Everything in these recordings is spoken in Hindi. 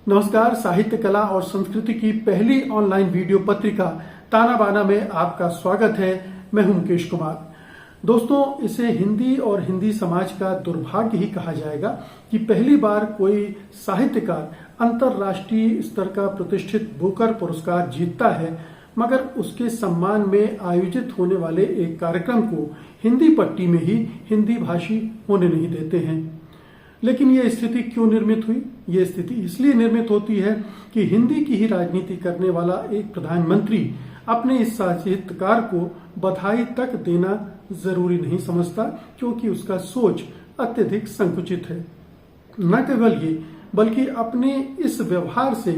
नमस्कार। साहित्य कला और संस्कृति की पहली ऑनलाइन वीडियो पत्रिका ताना बाना में आपका स्वागत है। मैं हूं मुकेश कुमार। दोस्तों, इसे हिंदी और हिंदी समाज का दुर्भाग्य ही कहा जाएगा कि पहली बार कोई साहित्यकार अंतर्राष्ट्रीय स्तर का प्रतिष्ठित बुकर पुरस्कार जीतता है, मगर उसके सम्मान में आयोजित होने वाले एक कार्यक्रम को हिंदी पट्टी में ही हिंदी भाषी होने नहीं देते हैं। लेकिन यह स्थिति क्यों निर्मित हुई? ये स्थिति इसलिए निर्मित होती है कि हिंदी की ही राजनीति करने वाला एक प्रधानमंत्री अपने इस साहित्यकार को बधाई तक देना जरूरी नहीं समझता, क्योंकि उसका सोच अत्यधिक संकुचित है। न केवल ये, बल्कि अपने इस व्यवहार से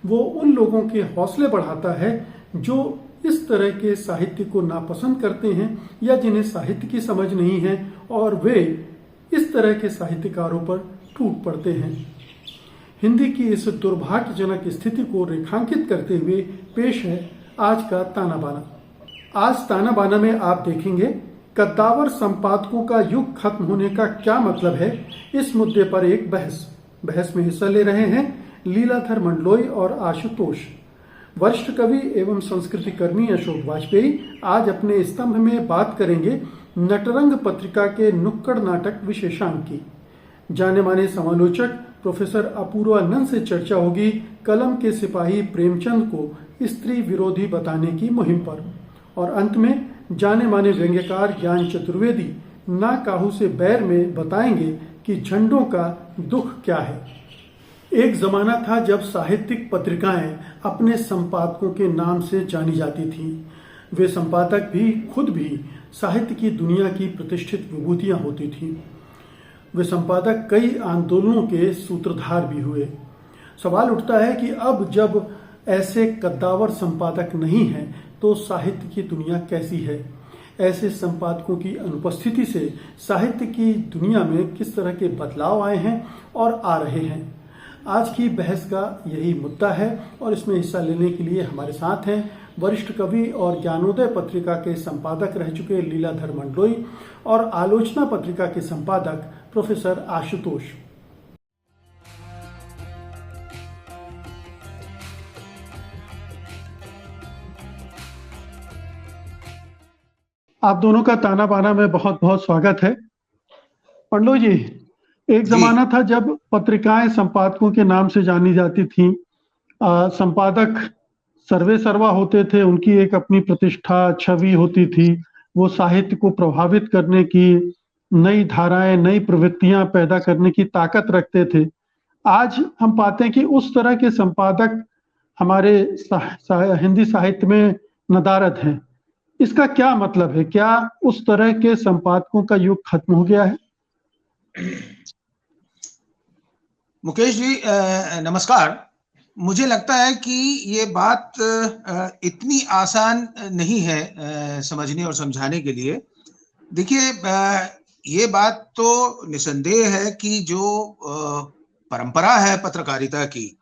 वो उन लोगों के हौसले बढ़ाता है जो इस तरह के साहित्य को नापसंद करते हैं या जिन्हें साहित्य की समझ नहीं है, और वे इस तरह के साहित्यकारों पर टूट पड़ते हैं। हिंदी की इस दुर्भाग्यजनक स्थिति को रेखांकित करते हुए पेश है आज का ताना बाना। आज ताना बाना में आप देखेंगे कद्दावर संपादकों का युग खत्म होने का क्या मतलब है। इस मुद्दे पर एक बहस में हिस्सा ले रहे हैं लीलाधर मंडलोई और आशुतोष। वरिष्ठ कवि एवं संस्कृति कर्मी अशोक वाजपेयी आज अपने स्तंभ में बात करेंगे नटरंग पत्रिका के नुक्कड़ नाटक विशेषांक की। जाने माने समालोचक प्रोफेसर अपूर्वानंद से चर्चा होगी कलम के सिपाही प्रेमचंद को स्त्री विरोधी बताने की मुहिम पर। और अंत में जाने माने व्यंग्यकार ज्ञान चतुर्वेदी ना काहू से बैर में बताएंगे कि झंडों का दुख क्या है। एक जमाना था जब साहित्यिक पत्रिकाएं अपने संपादकों के नाम से जानी जाती थीं। वे संपादक भी खुद भी साहित्य की दुनिया की प्रतिष्ठित विभूतियां होती थीं। वे संपादक कई आंदोलनों के सूत्रधार भी हुए। सवाल उठता है कि अब जब ऐसे कद्दावर संपादक नहीं हैं तो साहित्य की दुनिया कैसी है? ऐसे संपादकों की अनुपस्थिति से साहित्य की दुनिया में किस तरह के बदलाव आए हैं और आ रहे हैं? आज की बहस का यही मुद्दा है और इसमें हिस्सा लेने के लिए हमारे साथ हैं वरिष्ठ कवि और ज्ञानोदय पत्रिका के संपादक रह चुके लीलाधर मंडलोई और आलोचना पत्रिका के संपादक प्रोफेसर आशुतोष। आप दोनों का ताना बाना में बहुत बहुत स्वागत है। मंडलोई जी, एक जमाना था जब पत्रिकाएं संपादकों के नाम से जानी जाती थीं। संपादक सर्वे सर्वा होते थे, उनकी एक अपनी प्रतिष्ठा छवि होती थी। वो साहित्य को प्रभावित करने की, नई धाराएं नई प्रवृत्तियां पैदा करने की ताकत रखते थे। आज हम पाते हैं कि उस तरह के संपादक हमारे हिंदी साहित्य में नदारद हैं। इसका क्या मतलब है? क्या उस तरह के संपादकों का युग खत्म हो गया है? मुकेश जी नमस्कार। मुझे लगता है कि ये बात इतनी आसान नहीं है समझने और समझाने के लिए। देखिए, ये बात तो निसंदेह है कि जो परंपरा है पत्रकारिता की,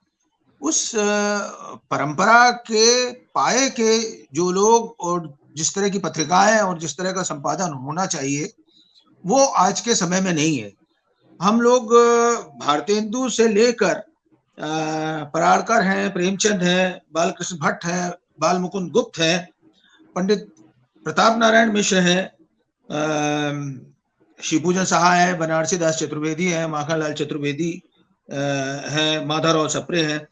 उस परंपरा के पाए के जो लोग और जिस तरह की पत्रिकाएं और जिस तरह का संपादन होना चाहिए, वो आज के समय में नहीं है। हम लोग भारतेंदु से लेकर पराड़कर हैं, प्रेमचंद हैं, बालकृष्ण भट्ट हैं, बाल मुकुंद गुप्त हैं, पंडित प्रताप नारायण मिश्र हैं, शिवपूजन साहा है, बनारसी दास चतुर्वेदी हैं, माखनलाल चतुर्वेदी हैं, माधवराव सप्रे हैं।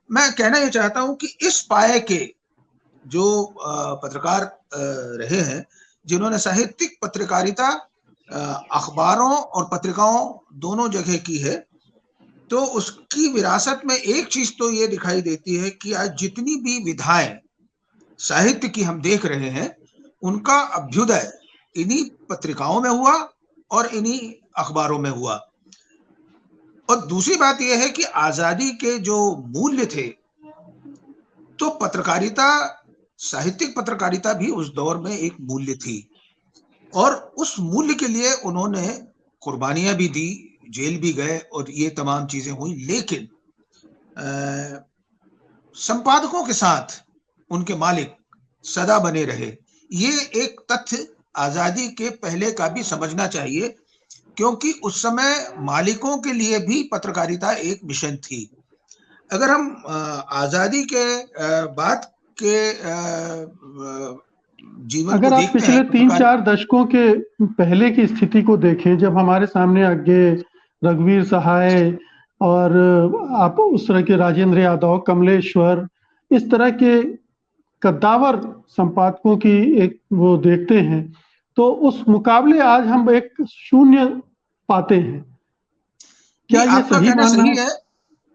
मैं कहना ये चाहता हूं कि इस पाए के जो पत्रकार रहे हैं, जिन्होंने साहित्यिक पत्रकारिता अखबारों और पत्रिकाओं दोनों जगह की है, तो उसकी विरासत में एक चीज तो ये दिखाई देती है कि आज जितनी भी विधाएं साहित्य की हम देख रहे हैं, उनका अभ्युदय इन्हीं पत्रिकाओं में हुआ और इन्हीं अखबारों में हुआ। और दूसरी बात यह है कि आजादी के जो मूल्य थे, तो पत्रकारिता, साहित्यिक पत्रकारिता भी उस दौर में एक मूल्य थी और उस मूल्य के लिए उन्होंने कुर्बानियां भी दी, जेल भी गए और ये तमाम चीजें हुई। लेकिन संपादकों के साथ उनके मालिक सदा बने रहे। ये एक तथ्य आजादी के पहले का भी समझना चाहिए, क्योंकि उस समय मालिकों के लिए भी पत्रकारिता एक मिशन थी। अगर हम आजादी के बाद के जीवन को अगर आप देखते हैं पिछले पत्रकार। 3-4 दशकों के पहले की स्थिति को देखें, जब हमारे सामने आगे रघुवीर सहाय और आप उस तरह के राजेंद्र यादव, कमलेश्वर, इस तरह के कद्दावर संपादकों की एक वो देखते हैं, तो उस मुकाबले आज हम एक शून्य पाते हैं। क्या नहीं, ये आपका सही कहना मानना सही है? है।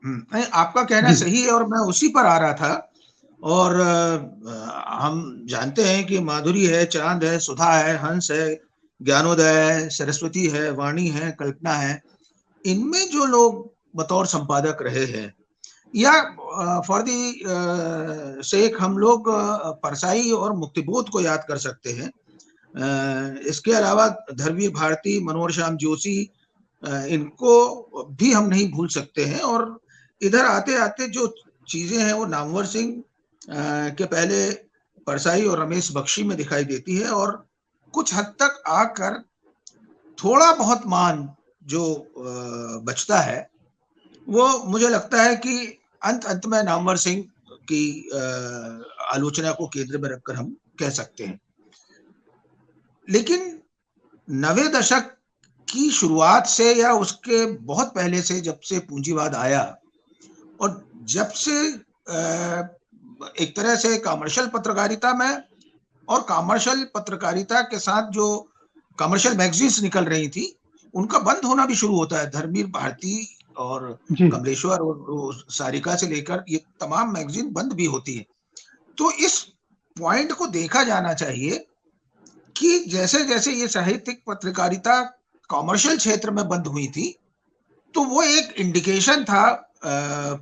नहीं, आपका कहना जी, सही है और मैं उसी पर आ रहा था। और हम जानते हैं कि माधुरी है, चांद है, सुधा है, हंस है, ज्ञानोदय है, सरस्वती है, वाणी है, कल्पना है। इनमें जो लोग बतौर संपादक रहे हैं, या फॉर दी सेक हम लोग परसाई और मुक्तिबोध को याद कर सकते हैं। इसके अलावा धर्मवीर भारती, मनोहर श्याम जोशी, इनको भी हम नहीं भूल सकते हैं। और इधर आते आते जो चीजें हैं वो नामवर सिंह के पहले परसाई और रमेश बख्शी में दिखाई देती है, और कुछ हद तक आकर थोड़ा बहुत मान जो बचता है वो मुझे लगता है कि अंत में नामवर सिंह की आलोचना को केंद्र में रखकर हम कह सकते हैं। लेकिन 90 दशक की शुरुआत से या उसके बहुत पहले से, जब से पूंजीवाद आया और जब से एक तरह से कमर्शियल पत्रकारिता में, और कमर्शियल पत्रकारिता के साथ जो कमर्शियल मैगजीन्स निकल रही थी उनका बंद होना भी शुरू होता है। धर्मवीर भारती और जी, कमलेश्वर और सारिका से लेकर ये तमाम मैगजीन बंद भी होती है। तो इस पॉइंट को देखा जाना चाहिए कि जैसे जैसे ये साहित्यिक पत्रकारिता कॉमर्शियल क्षेत्र में बंद हुई थी, तो वो एक इंडिकेशन था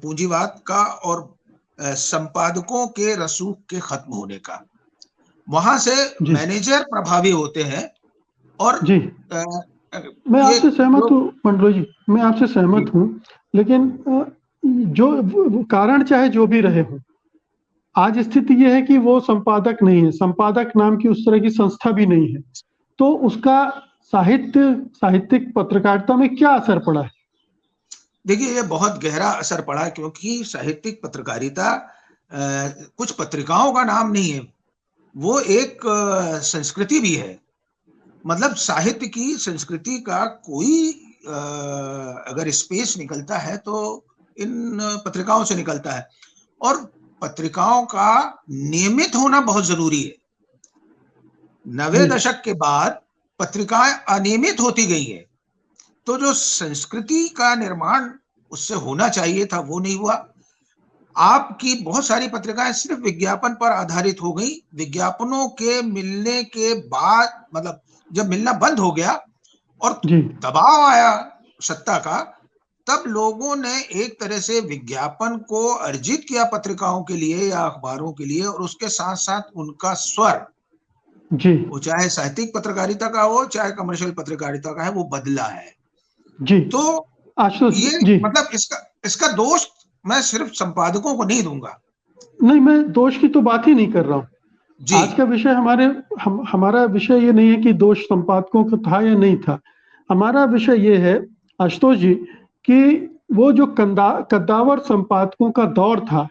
पूंजीवाद का और संपादकों के रसूख के खत्म होने का। वहां से जी, मैनेजर प्रभावी होते हैं। और जी। अ, मैं ये आपसे सहमत जो हूँ मंडलो जी, मैं आपसे जी, सहमत हूँ। लेकिन जो कारण चाहे जो भी रहे हो, आज स्थिति ये है कि वो संपादक नहीं है, संपादक नाम की उस तरह की संस्था भी नहीं है। तो उसका साहित्यिक पत्रकारिता में क्या असर पड़ा है? देखिए ये बहुत गहरा असर पड़ा, क्योंकि साहित्यिक पत्रकारिता कुछ पत्रिकाओं का नाम नहीं है, वो एक संस्कृति भी है। मतलब साहित्य की संस्कृति का कोई अगर स्पेस निकलता है तो इन पत्रिकाओं से निकलता है। और पत्रिकाओं का नियमित होना बहुत जरूरी है। 90 जी, दशक के बाद पत्रिकाएं अनियमित होती गई है, तो जो संस्कृति का निर्माण उससे होना चाहिए था वो नहीं हुआ। आपकी बहुत सारी पत्रिकाएं सिर्फ विज्ञापन पर आधारित हो गई। विज्ञापनों के मिलने के बाद, मतलब जब मिलना बंद हो गया और जी, दबाव आया सत्ता का, तब लोगों ने एक तरह से विज्ञापन को अर्जित किया पत्रिकाओं के लिए या अखबारों के लिए, और उसके साथ साथ उनका स्वर, जी, वो चाहे साहित्यिक पत्रकारिता का हो चाहे कमर्शियल पत्रकारिता का है, वो बदला है। जी। तो आशुतोष ये जी, मतलब इसका इसका दोष मैं सिर्फ संपादकों को नहीं दूंगा। नहीं, मैं दोष की तो बात ही नहीं कर रहा हूँ। जी, आज का विषय हमारा विषय ये नहीं है कि दोष संपादकों का था या नहीं था। हमारा विषय ये है आशुतोष जी कि वो जो कद्दावर संपादकों का दौर था,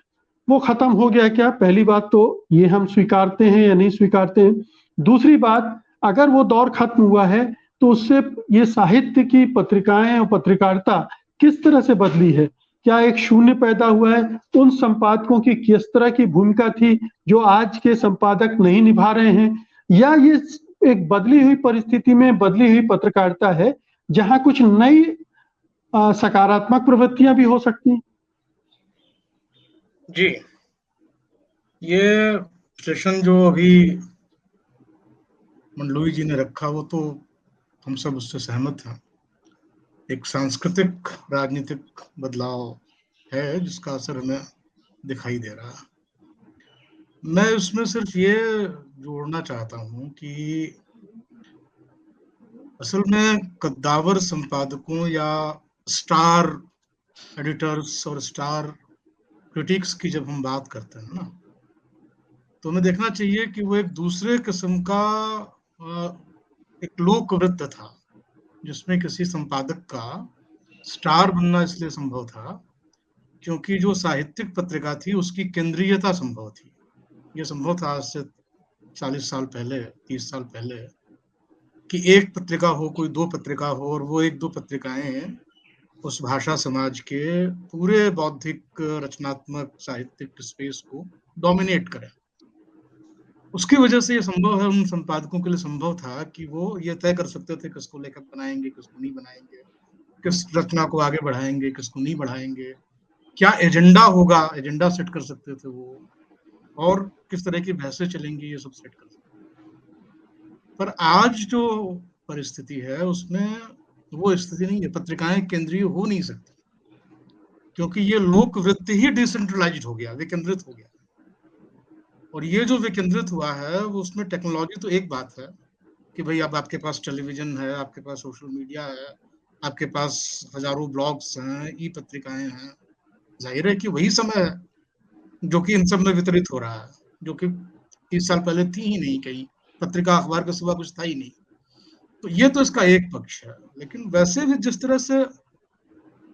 वो खत्म हो गया क्या? पहली बात तो ये हम स्वीकारते हैं या नहीं स्वीकारते हैं। दूसरी बात, अगर वो दौर खत्म हुआ है तो उससे ये साहित्य की पत्रिकाएं और पत्रकारिता किस तरह से बदली है? क्या एक शून्य पैदा हुआ है? उन संपादकों की किस तरह की भूमिका थी जो आज के संपादक नहीं निभा रहे हैं, या ये एक बदली हुई परिस्थिति में बदली हुई पत्रकारिता है जहां कुछ नई सकारात्मक प्रवृत्तियां भी हो सकती हैं? जी, ये सेशन जो अभी मंडलोई जी ने रखा वो तो हम सब उससे सहमत हैं। एक सांस्कृतिक राजनीतिक बदलाव है जिसका असर हमें दिखाई दे रहा है। मैं उसमें सिर्फ ये जोड़ना चाहता हूँ कि असल में कद्दावर संपादकों या स्टार एडिटर्स और स्टार क्रिटिक्स की जब हम बात करते हैं ना, तो हमें देखना चाहिए कि वो एक दूसरे किस्म का एक लोकवृत्त था जिसमें किसी संपादक का स्टार बनना इसलिए संभव था क्योंकि जो साहित्यिक पत्रिका थी उसकी केंद्रीयता संभव थी। ये संभव था आज से 40 साल पहले, 30 साल पहले, कि एक पत्रिका हो, कोई दो पत्रिका हो, और वो एक दो पत्रिकाएं उस भाषा समाज के पूरे बौद्धिक, रचनात्मक, साहित्यिक स्पेस को डोमिनेट करें। उसकी वजह से ये संभव है, उन संपादकों के लिए संभव था कि वो ये तय कर सकते थे किसको लेखक बनाएंगे, किसको नहीं बनाएंगे, किस रचना को आगे बढ़ाएंगे, किसको नहीं बढ़ाएंगे, क्या एजेंडा होगा, एजेंडा सेट कर सकते थे वो, और किस तरह की बहसें चलेंगी, ये सब सेट कर सकते। पर आज जो परिस्थिति है उसमें वो स्थिति नहीं है। पत्रिकाएं केंद्रीय हो नहीं सकती, क्योंकि ये लोक वृत्ति ही डिसेंट्रलाइज्ड हो गया, विकेंद्रित हो गया। और ये जो विकेंद्रित हुआ है वो, उसमें टेक्नोलॉजी तो एक बात है कि भाई अब आपके पास टेलीविजन है, आपके पास सोशल मीडिया है, आपके पास हजारों ब्लॉग्स हैं, ई पत्रिकाएं हैं। जाहिर है कि वही समय है जो कि इन सब में वितरित हो रहा है, जो कि 30 साल पहले थी ही नहीं, कहीं पत्रिका अखबार के सिवा कुछ था ही नहीं। तो ये तो इसका एक पक्ष है। लेकिन वैसे भी जिस तरह से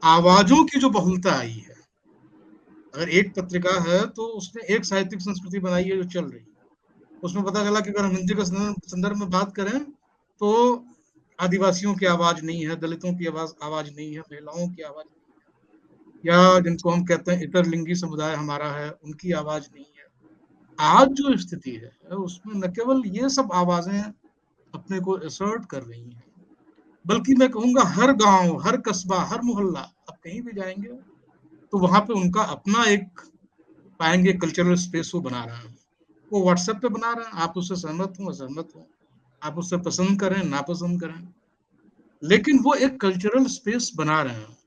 आवाजों की जो बहुलता आई है, अगर एक पत्रिका है तो उसने एक साहित्यिक संस्कृति बनाई है जो चल रही है। उसमें पता चला कि अगर हम हिंदी के संदर्भ में बात करें तो आदिवासियों की आवाज नहीं है, दलितों की आवाज नहीं है, महिलाओं की आवाज नहीं है, या जिनको हम कहते हैं इतर लिंगी समुदाय हमारा है, उनकी आवाज नहीं है। आज जो स्थिति है उसमें न केवल ये सब आवाजें अपने को असर्ट कर रही हैं, बल्कि मैं कहूंगा हर गांव, हर कस्बा, हर मोहल्ला, आप कहीं भी जाएंगे तो वहां पे उनका अपना एक पाएंगे कल्चरल स्पेस वो बना रहे हैं। वो व्हाट्सएप पे बना रहे हैं, आप उससे सहमत हो असहमत हो, आप उससे पसंद करें नापसंद करें, लेकिन वो एक कल्चरल स्पेस बना रहे हैं।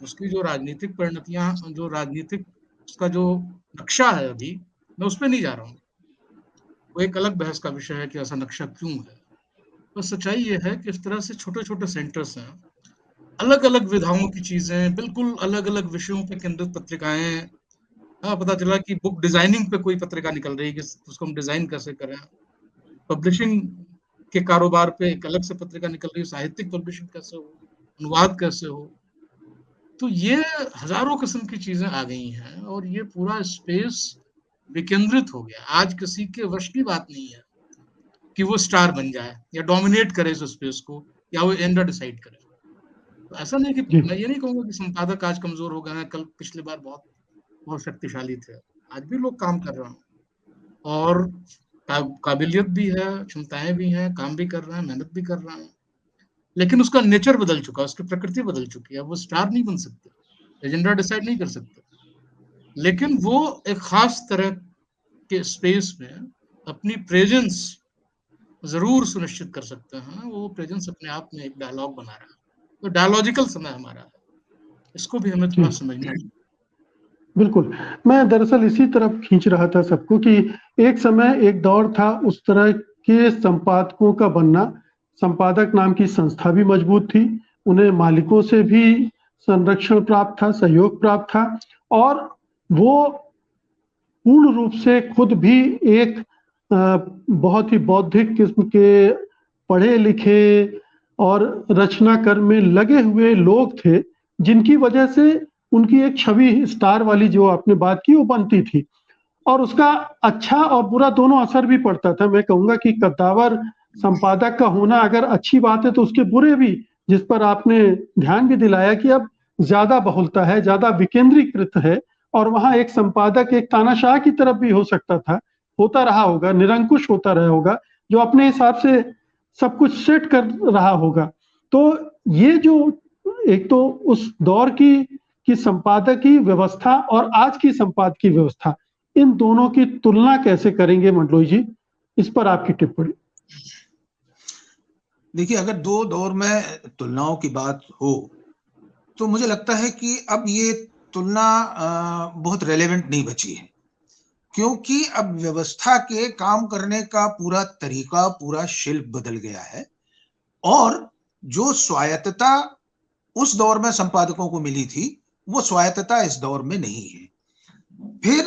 उसकी जो राजनीतिक परिणतियां, जो राजनीतिक उसका जो नक्शा है, अभी मैं उस पर नहीं जा रहा हूँ, वो एक अलग बहस का विषय है कि ऐसा नक्शा क्यों है। तो सच्चाई ये है कि इस तरह से छोटे छोटे सेंटर्स हैं, अलग अलग विधाओं की चीजें, बिल्कुल अलग अलग विषयों पे केंद्रित पत्रिकाएं। हाँ, पता चला कि बुक डिजाइनिंग पे कोई पत्रिका निकल रही है कि उसको हम डिजाइन कैसे करें, पब्लिशिंग के कारोबार पे एक अलग से पत्रिका निकल रही है, साहित्यिक पब्लिशिंग कैसे हो, अनुवाद कैसे हो। तो ये हजारों किस्म की चीजें आ गई हैं और ये पूरा स्पेस विकेंद्रित हो गया। आज किसी के वश की बात नहीं है कि वो स्टार बन जाए या डोमिनेट करे इस स्पेस को, या वो एजेंडा डिसाइड करे। तो ऐसा नहीं कि जी मैं ये नहीं कहूंगा कि संपादक आज कमजोर हो गए हैं, कल पिछली बार बहुत बहुत शक्तिशाली थे। आज भी लोग काम कर रहे हैं और काबिलियत भी है, क्षमताएं भी हैं, काम भी कर रहे हैं, मेहनत भी कर रहे हैं, लेकिन उसका नेचर बदल चुका है, उसकी प्रकृति बदल चुकी है। वो स्टार नहीं बन सकते, एजेंडा डिसाइड नहीं कर सकते, लेकिन वो एक खास तरह के स्पेस में अपनी प्रेजेंस जरूर सुनिश्चित कर सकते हैं। वो प्रेजेंस अपने आप में एक डायलॉग बना रहा है, तो डायलॉजिकल समय हमारा है, इसको भी हमें थोड़ा जी समझना चाहिए। बिल्कुल। मैं दरअसल इसी तरफ खींच रहा था सबको कि एक समय एक दौर था उस तरह के संपादकों का बनना। संपादक नाम की संस्था भी मजबूत थी, उन्हें मालिकों से भी संरक्षण प्राप्त था, सहयोग प्राप्त था, और वो पूर्ण रूप से खुद भी एक बहुत ही बौद्धिक किस्म के पढ़े लिखे और रचना कर्म में लगे हुए लोग थे, जिनकी वजह से उनकी एक छवि स्टार वाली जो आपने बात की वो बनती थी, और उसका अच्छा और बुरा दोनों असर भी पड़ता था। मैं कहूंगा कि कद्दावर संपादक का होना अगर अच्छी बात है तो उसके बुरे भी, जिस पर आपने ध्यान भी दिलाया कि अब ज्यादा बहुलता है, ज्यादा विकेंद्रीकृत है, और वहां एक संपादक एक तानाशाह की तरफ भी हो सकता था, होता रहा होगा, निरंकुश होता रहा होगा, जो अपने हिसाब से सब कुछ सेट कर रहा होगा। तो ये जो एक तो उस दौर की संपादकीय व्यवस्था और आज की संपादकीय व्यवस्था, इन दोनों की तुलना कैसे करेंगे मंडलोई जी, इस पर आपकी टिप्पणी। देखिए, अगर दो दौर में तुलनाओं की बात हो तो मुझे लगता है कि अब ये तुलना बहुत रेलेवेंट नहीं बची है, क्योंकि अब व्यवस्था के काम करने का पूरा तरीका, पूरा शिल्प बदल गया है, और जो स्वायत्तता उस दौर में संपादकों को मिली थी वो स्वायत्तता इस दौर में नहीं है। फिर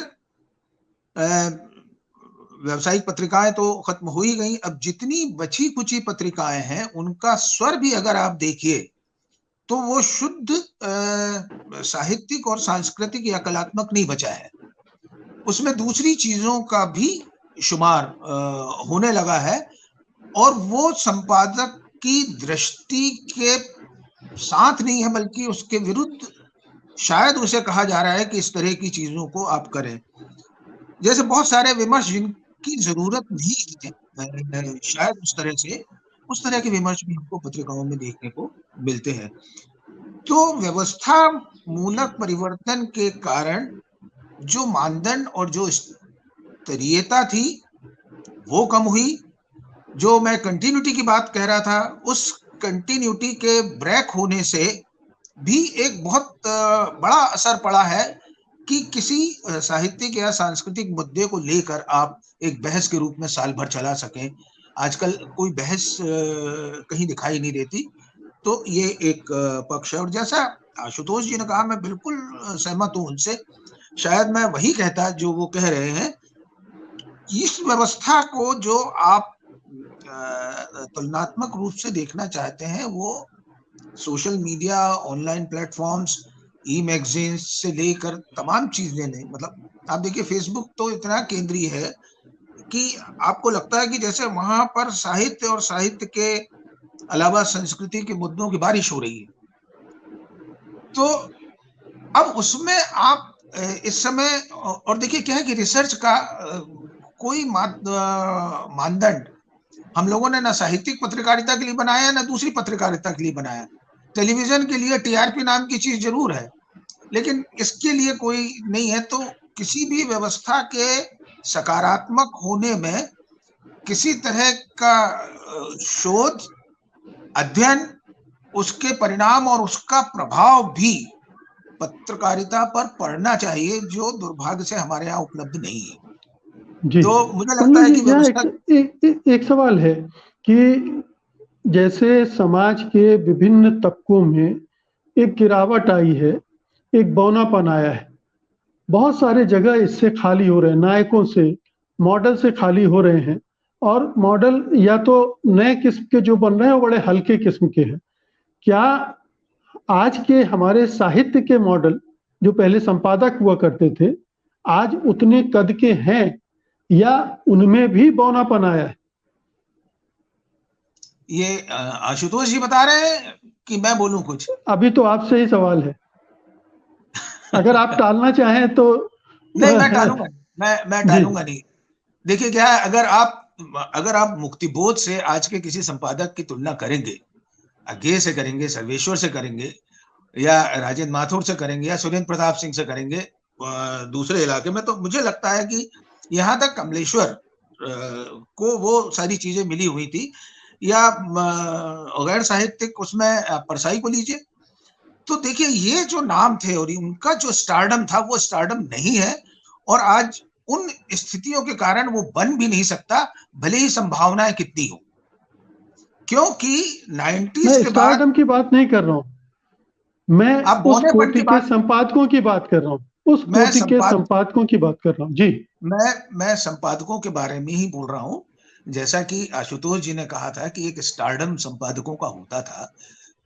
व्यावसायिक पत्रिकाएं तो खत्म हो ही गई। अब जितनी बची कुची पत्रिकाएं हैं उनका स्वर भी अगर आप देखिए तो वो शुद्ध साहित्यिक और सांस्कृतिक या कलात्मक नहीं बचा है, उसमें दूसरी चीजों का भी शुमार होने लगा है, और वो संपादक की दृष्टि के साथ नहीं है बल्कि उसके विरुद्ध शायद उसे कहा जा रहा है कि इस तरह की चीजों को आप करें। जैसे बहुत सारे विमर्श जिनकी जरूरत नहीं है, शायद उस तरह के विमर्श भी हमको पत्रिकाओं में देखने को मिलते हैं। तो व्यवस्था मूलक परिवर्तन के कारण जो मानदंड और जो स्तरीयता थी वो कम हुई। जो मैं कंटिन्यूटी की बात कह रहा था, उस कंटिन्यूटी के ब्रेक होने से भी एक बहुत बड़ा असर पड़ा है कि किसी साहित्यिक या सांस्कृतिक मुद्दे को लेकर आप एक बहस के रूप में साल भर चला सकें। आजकल कोई बहस कहीं दिखाई नहीं देती। तो ये एक पक्ष है, और जैसा आशुतोष जी ने कहा, मैं बिल्कुल सहमत हूं उनसे। शायद मैं वही कहता जो वो कह रहे हैं। इस व्यवस्था को जो आप तुलनात्मक रूप से देखना चाहते हैं, वो social media, online platforms, e magazine से लेकर तमाम चीजें ने, मतलब आप देखिए फेसबुक तो इतना केंद्रीय है कि आपको लगता है कि जैसे वहां पर साहित्य और साहित्य के अलावा संस्कृति के मुद्दों की बारिश हो रही है। तो अब उसमें आप इस समय, और देखिए क्या है कि रिसर्च का कोई मानदंड हम लोगों ने ना साहित्यिक पत्रकारिता के लिए बनाया ना दूसरी पत्रकारिता के लिए बनाया। टेलीविजन के लिए टीआरपी नाम की चीज जरूर है, लेकिन इसके लिए कोई नहीं है। तो किसी भी व्यवस्था के सकारात्मक होने में किसी तरह का शोध, अध्ययन, उसके परिणाम और उसका प्रभाव भी पत्रकारिता पर पड़ना चाहिए, जो दुर्भाग्य से हमारे यहाँ उपलब्ध नहीं है। जी। तो मुझे लगता है कि व्यवस्था एक सवाल है कि जैसे समाज के विभिन्न तबकों में एक गिरावट आई है, एक बौनापन आया है, बहुत सारे जगह इससे खाली हो रहे हैं, नायकों से, मॉडल से खाली हो रहे हैं, और मॉडल या तो नए किस्म के जो बन रहे हैं वो बड़े हल्के किस्म के हैं। क्या आज के हमारे साहित्य के मॉडल जो पहले संपादक हुआ करते थे, आज उतने कद के हैं या उनमें भी बौनापन आया है? ये आशुतोष जी बता रहे हैं कि मैं बोलूं कुछ? अभी तो आपसे ही सवाल है, अगर आप टालना चाहें तो। नहीं, मैं टालूंगा, मैं टालूंगा नहीं। देखिए क्या है, अगर आप मुक्तिबोध से आज के किसी संपादक की तुलना करेंगे, अज्ञे से करेंगे, सर्वेश्वर से करेंगे, या राजेंद्र माथुर से करेंगे, या सुरेंद्र प्रताप सिंह से करेंगे दूसरे इलाके में, तो मुझे लगता है कि यहाँ तक कमलेश्वर को वो सारी चीजें मिली हुई थी, या गैर साहित्यिक उसमें परसाई को लीजिए। तो देखिए ये जो नाम थे और उनका जो स्टारडम था, वो स्टारडम नहीं है, और आज उन स्थितियों के कारण वो बन भी नहीं सकता, भले ही संभावनाएं कितनी हो। क्योंकि 90s के बाद, स्टारडम की बात नहीं कर रहा हूं मैं, उस कोटि के संपादकों की बात कर रहा हूं, उस कोटि के संपादकों की बात कर रहा हूं जी। मैं संपादकों के बारे में ही बोल रहा हूं। जैसा कि आशुतोष जी ने कहा था कि एक स्टारडम संपादकों का होता था,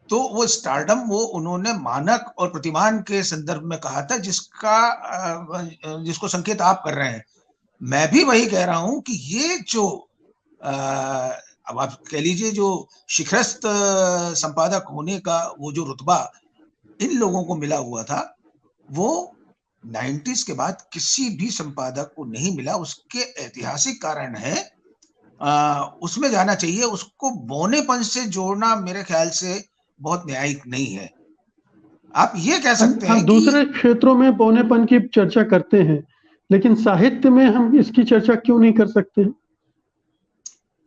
तो वो स्टारडम वो उन्होंने मानक और प्रतिमान के संदर्भ में कहा था, जिसको संकेत आप कर रहे हैं। मैं भी वही कह रहा हूं कि ये जो अब आप कह लीजिए जो शिखरस्थ संपादक होने का वो जो रुतबा इन लोगों को मिला हुआ था, वो 90s के बाद किसी भी संपादक को नहीं मिला। उसके ऐतिहासिक कारण है, उसमें जाना चाहिए। उसको बौनेपन से जोड़ना मेरे ख्याल से बहुत न्यायिक नहीं है। आप ये कह सकते हैं हम दूसरे क्षेत्रों में बौनेपन की चर्चा करते हैं, लेकिन साहित्य में हम इसकी चर्चा क्यों नहीं कर सकते?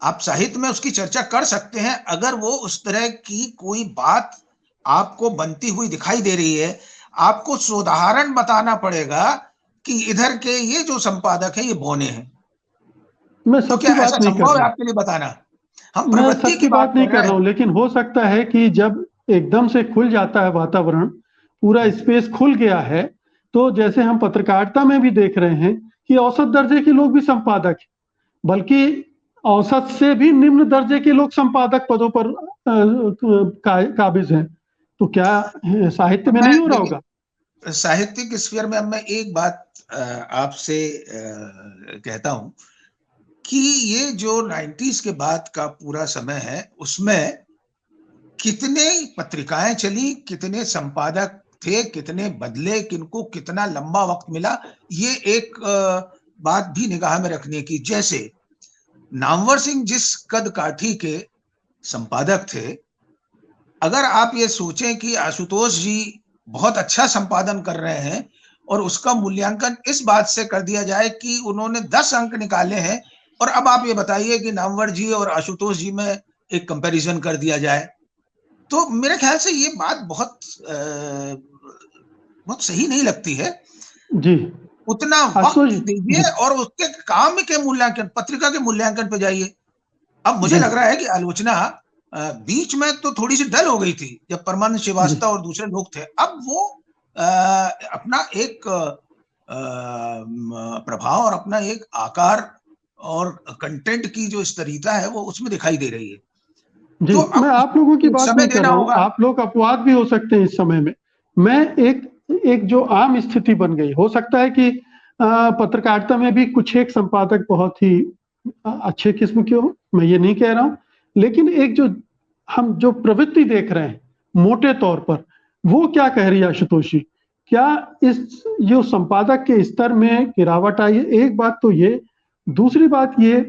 आप साहित्य में उसकी चर्चा कर सकते हैं अगर वो उस तरह की कोई बात आपको बनती हुई दिखाई दे रही है। आपको उदाहरण बताना पड़ेगा कि इधर के ये जो संपादक है ये बौने हैं। मैं सबकी तो बात नहीं कर रहा, आपके लिए बताना, हम मैं सबकी बात नहीं कर रहा हूं, लेकिन हो सकता है कि जब एकदम से खुल जाता है वातावरण, पूरा स्पेस खुल गया है, तो जैसे हम पत्रकारिता में भी देख रहे हैं कि औसत दर्जे के लोग भी संपादक हैं, बल्कि औसत से भी निम्न दर्जे के लोग संपादक पदों पर काबिज हैं। तो क्या साहित्य में नहीं हो रहा होगा? साहित्यिक स्फीयर में अब मैं एक बात आपसे कहता हूं कि ये जो 90s के बाद का पूरा समय है, उसमें कितने पत्रिकाएं चली, कितने संपादक थे, कितने बदले, किनको कितना लंबा वक्त मिला, ये एक बात भी निगाह में रखने की। जैसे नामवर सिंह जिस कद काठी के संपादक थे, अगर आप ये सोचें कि आशुतोष जी बहुत अच्छा संपादन कर रहे हैं और उसका मूल्यांकन इस बात से कर दिया जाए कि उन्होंने 10 अंक निकाले हैं, और अब आप ये बताइए कि नामवर जी और आशुतोष जी में एक कंपैरिजन कर दिया जाए, तो मेरे ख्याल से ये बात बहुत सही नहीं लगती है। जी, उतना आशुतोष वक्त जी। दीजिए और उसके काम के मूल्यांकन, पत्रिका के मूल्यांकन पे जाइए। अब मुझे जी, लग रहा है कि आलोचना बीच में तो थोड़ी सी डल हो गई थी जब परमानंद जी, श्रीवास्तव और दूसरे लोग थे। अब वो अपना एक प्रभाव और अपना एक आकार और कंटेंट की जो स्तरीता है वो उसमें दिखाई दे रही है। जी, तो मैं अब आप लोगों की उसको बात समय नहीं कर देना रहा हूँ, होगा। आप लोग अपवाद भी हो सकते हैं इस समय में। मैं एक जो आम स्थिति बन गई, हो सकता है कि पत्रकारिता में भी कुछ एक संपादक बहुत ही अच्छे किस्म के हों, मैं ये नहीं कह रहा हूँ। लेकिन एक जो हम जो प्रवृत्ति देख रहे हैं, मोटे तौर पर, वो क्या कह रही है आशुतोष जी? क्या इस जो संपादक के स्तर में गिरावट आई है? एक बात तो ये, दूसरी बात ये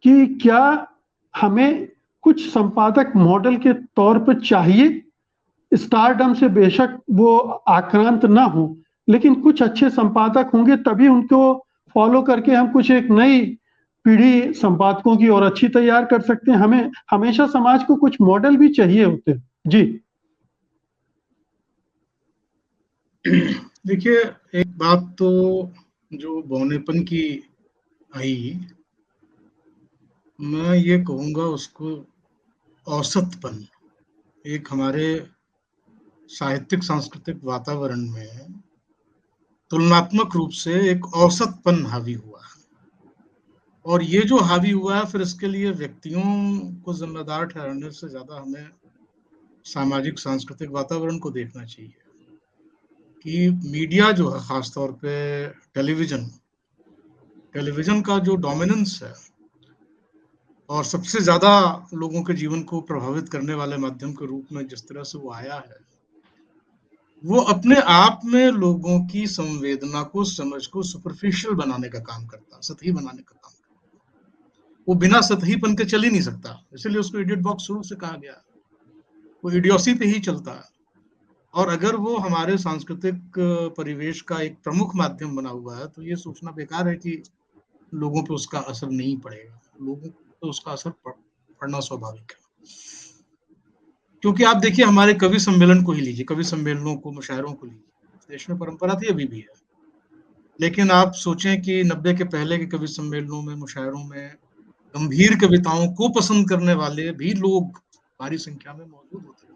कि क्या हमें कुछ संपादक मॉडल के तौर पर चाहिए? स्टारडम से बेशक वो आक्रांत ना हो, लेकिन कुछ अच्छे संपादक होंगे तभी उनको फॉलो करके हम कुछ एक नई पीढ़ी संपादकों की और अच्छी तैयार कर सकते हैं। हमें हमेशा समाज को कुछ मॉडल भी चाहिए होते हैं। जी। देखिए, एक बात तो जो बौनेपन की आई, मैं ये कहूँगा उसको औसतपन। एक हमारे साहित्यिक सांस्कृतिक वातावरण में तुलनात्मक रूप से एक औसतपन हावी हुआ है, और ये जो हावी हुआ है, फिर इसके लिए व्यक्तियों को जिम्मेदार ठहराने से ज्यादा हमें सामाजिक सांस्कृतिक वातावरण को देखना चाहिए कि मीडिया जो है, खासतौर पे टेलीविजन का जो डोमिनेंस है और सबसे ज्यादा लोगों के जीवन को प्रभावित करने वाले माध्यम के रूप में जिस तरह से वो आया है, वो अपने आप में लोगों की संवेदना को, समझ को सुपरफिशियल बनाने का काम करता है, सतही बनाने का काम करता है। वो बिना सतहीपन के चल ही नहीं सकता, इसलिए उसको इडियट बॉक्स शुरू से कहा गया। वो इडियोसी पे ही चलता है, और अगर वो हमारे सांस्कृतिक परिवेश का एक प्रमुख माध्यम बना हुआ है, तो ये सोचना बेकार है कि लोगों पे उसका असर नहीं पड़ेगा। लोगों पे उसका असर पड़ना स्वाभाविक है, क्योंकि आप देखिए हमारे कवि सम्मेलन को ही लीजिए, कवि सम्मेलनों को, मुशायरों को लीजिए, देश में परंपरा थी, अभी भी है। लेकिन आप सोचें कि 90 के पहले के कवि सम्मेलनों में, मुशायरों में गंभीर कविताओं को पसंद करने वाले भी लोग भारी संख्या में मौजूद होते हैं।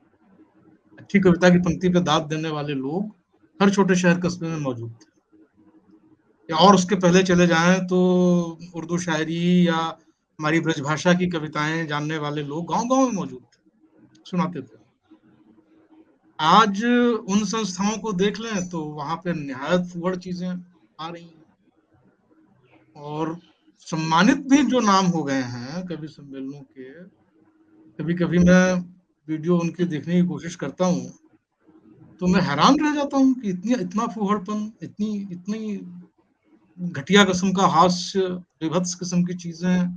अच्छी कविता की पंक्ति पे दाद देने वाले लोग हर छोटे शहर कस्बे में मौजूद थे। या और उसके पहले चले जाएं तो उर्दू शायरी या हमारी ब्रजभाषा की कविताएं जानने वाले लोग गांव-गांव में मौजूद थे, सुनाते थे। आज उन संस्थाओं को देख लें तो वहां पे निहायत फूहड़ चीजें आ रही हैं, और सम्मानित भी जो नाम हो गए हैं कवि सम्मेलनों के, कभी कभी मैं वीडियो उनके देखने की कोशिश करता हूँ तो मैं हैरान रह जाता हूँ कि इतना फूहड़पन, इतनी इतनी घटिया किस्म का हास्य, विभत्स किस्म की चीजें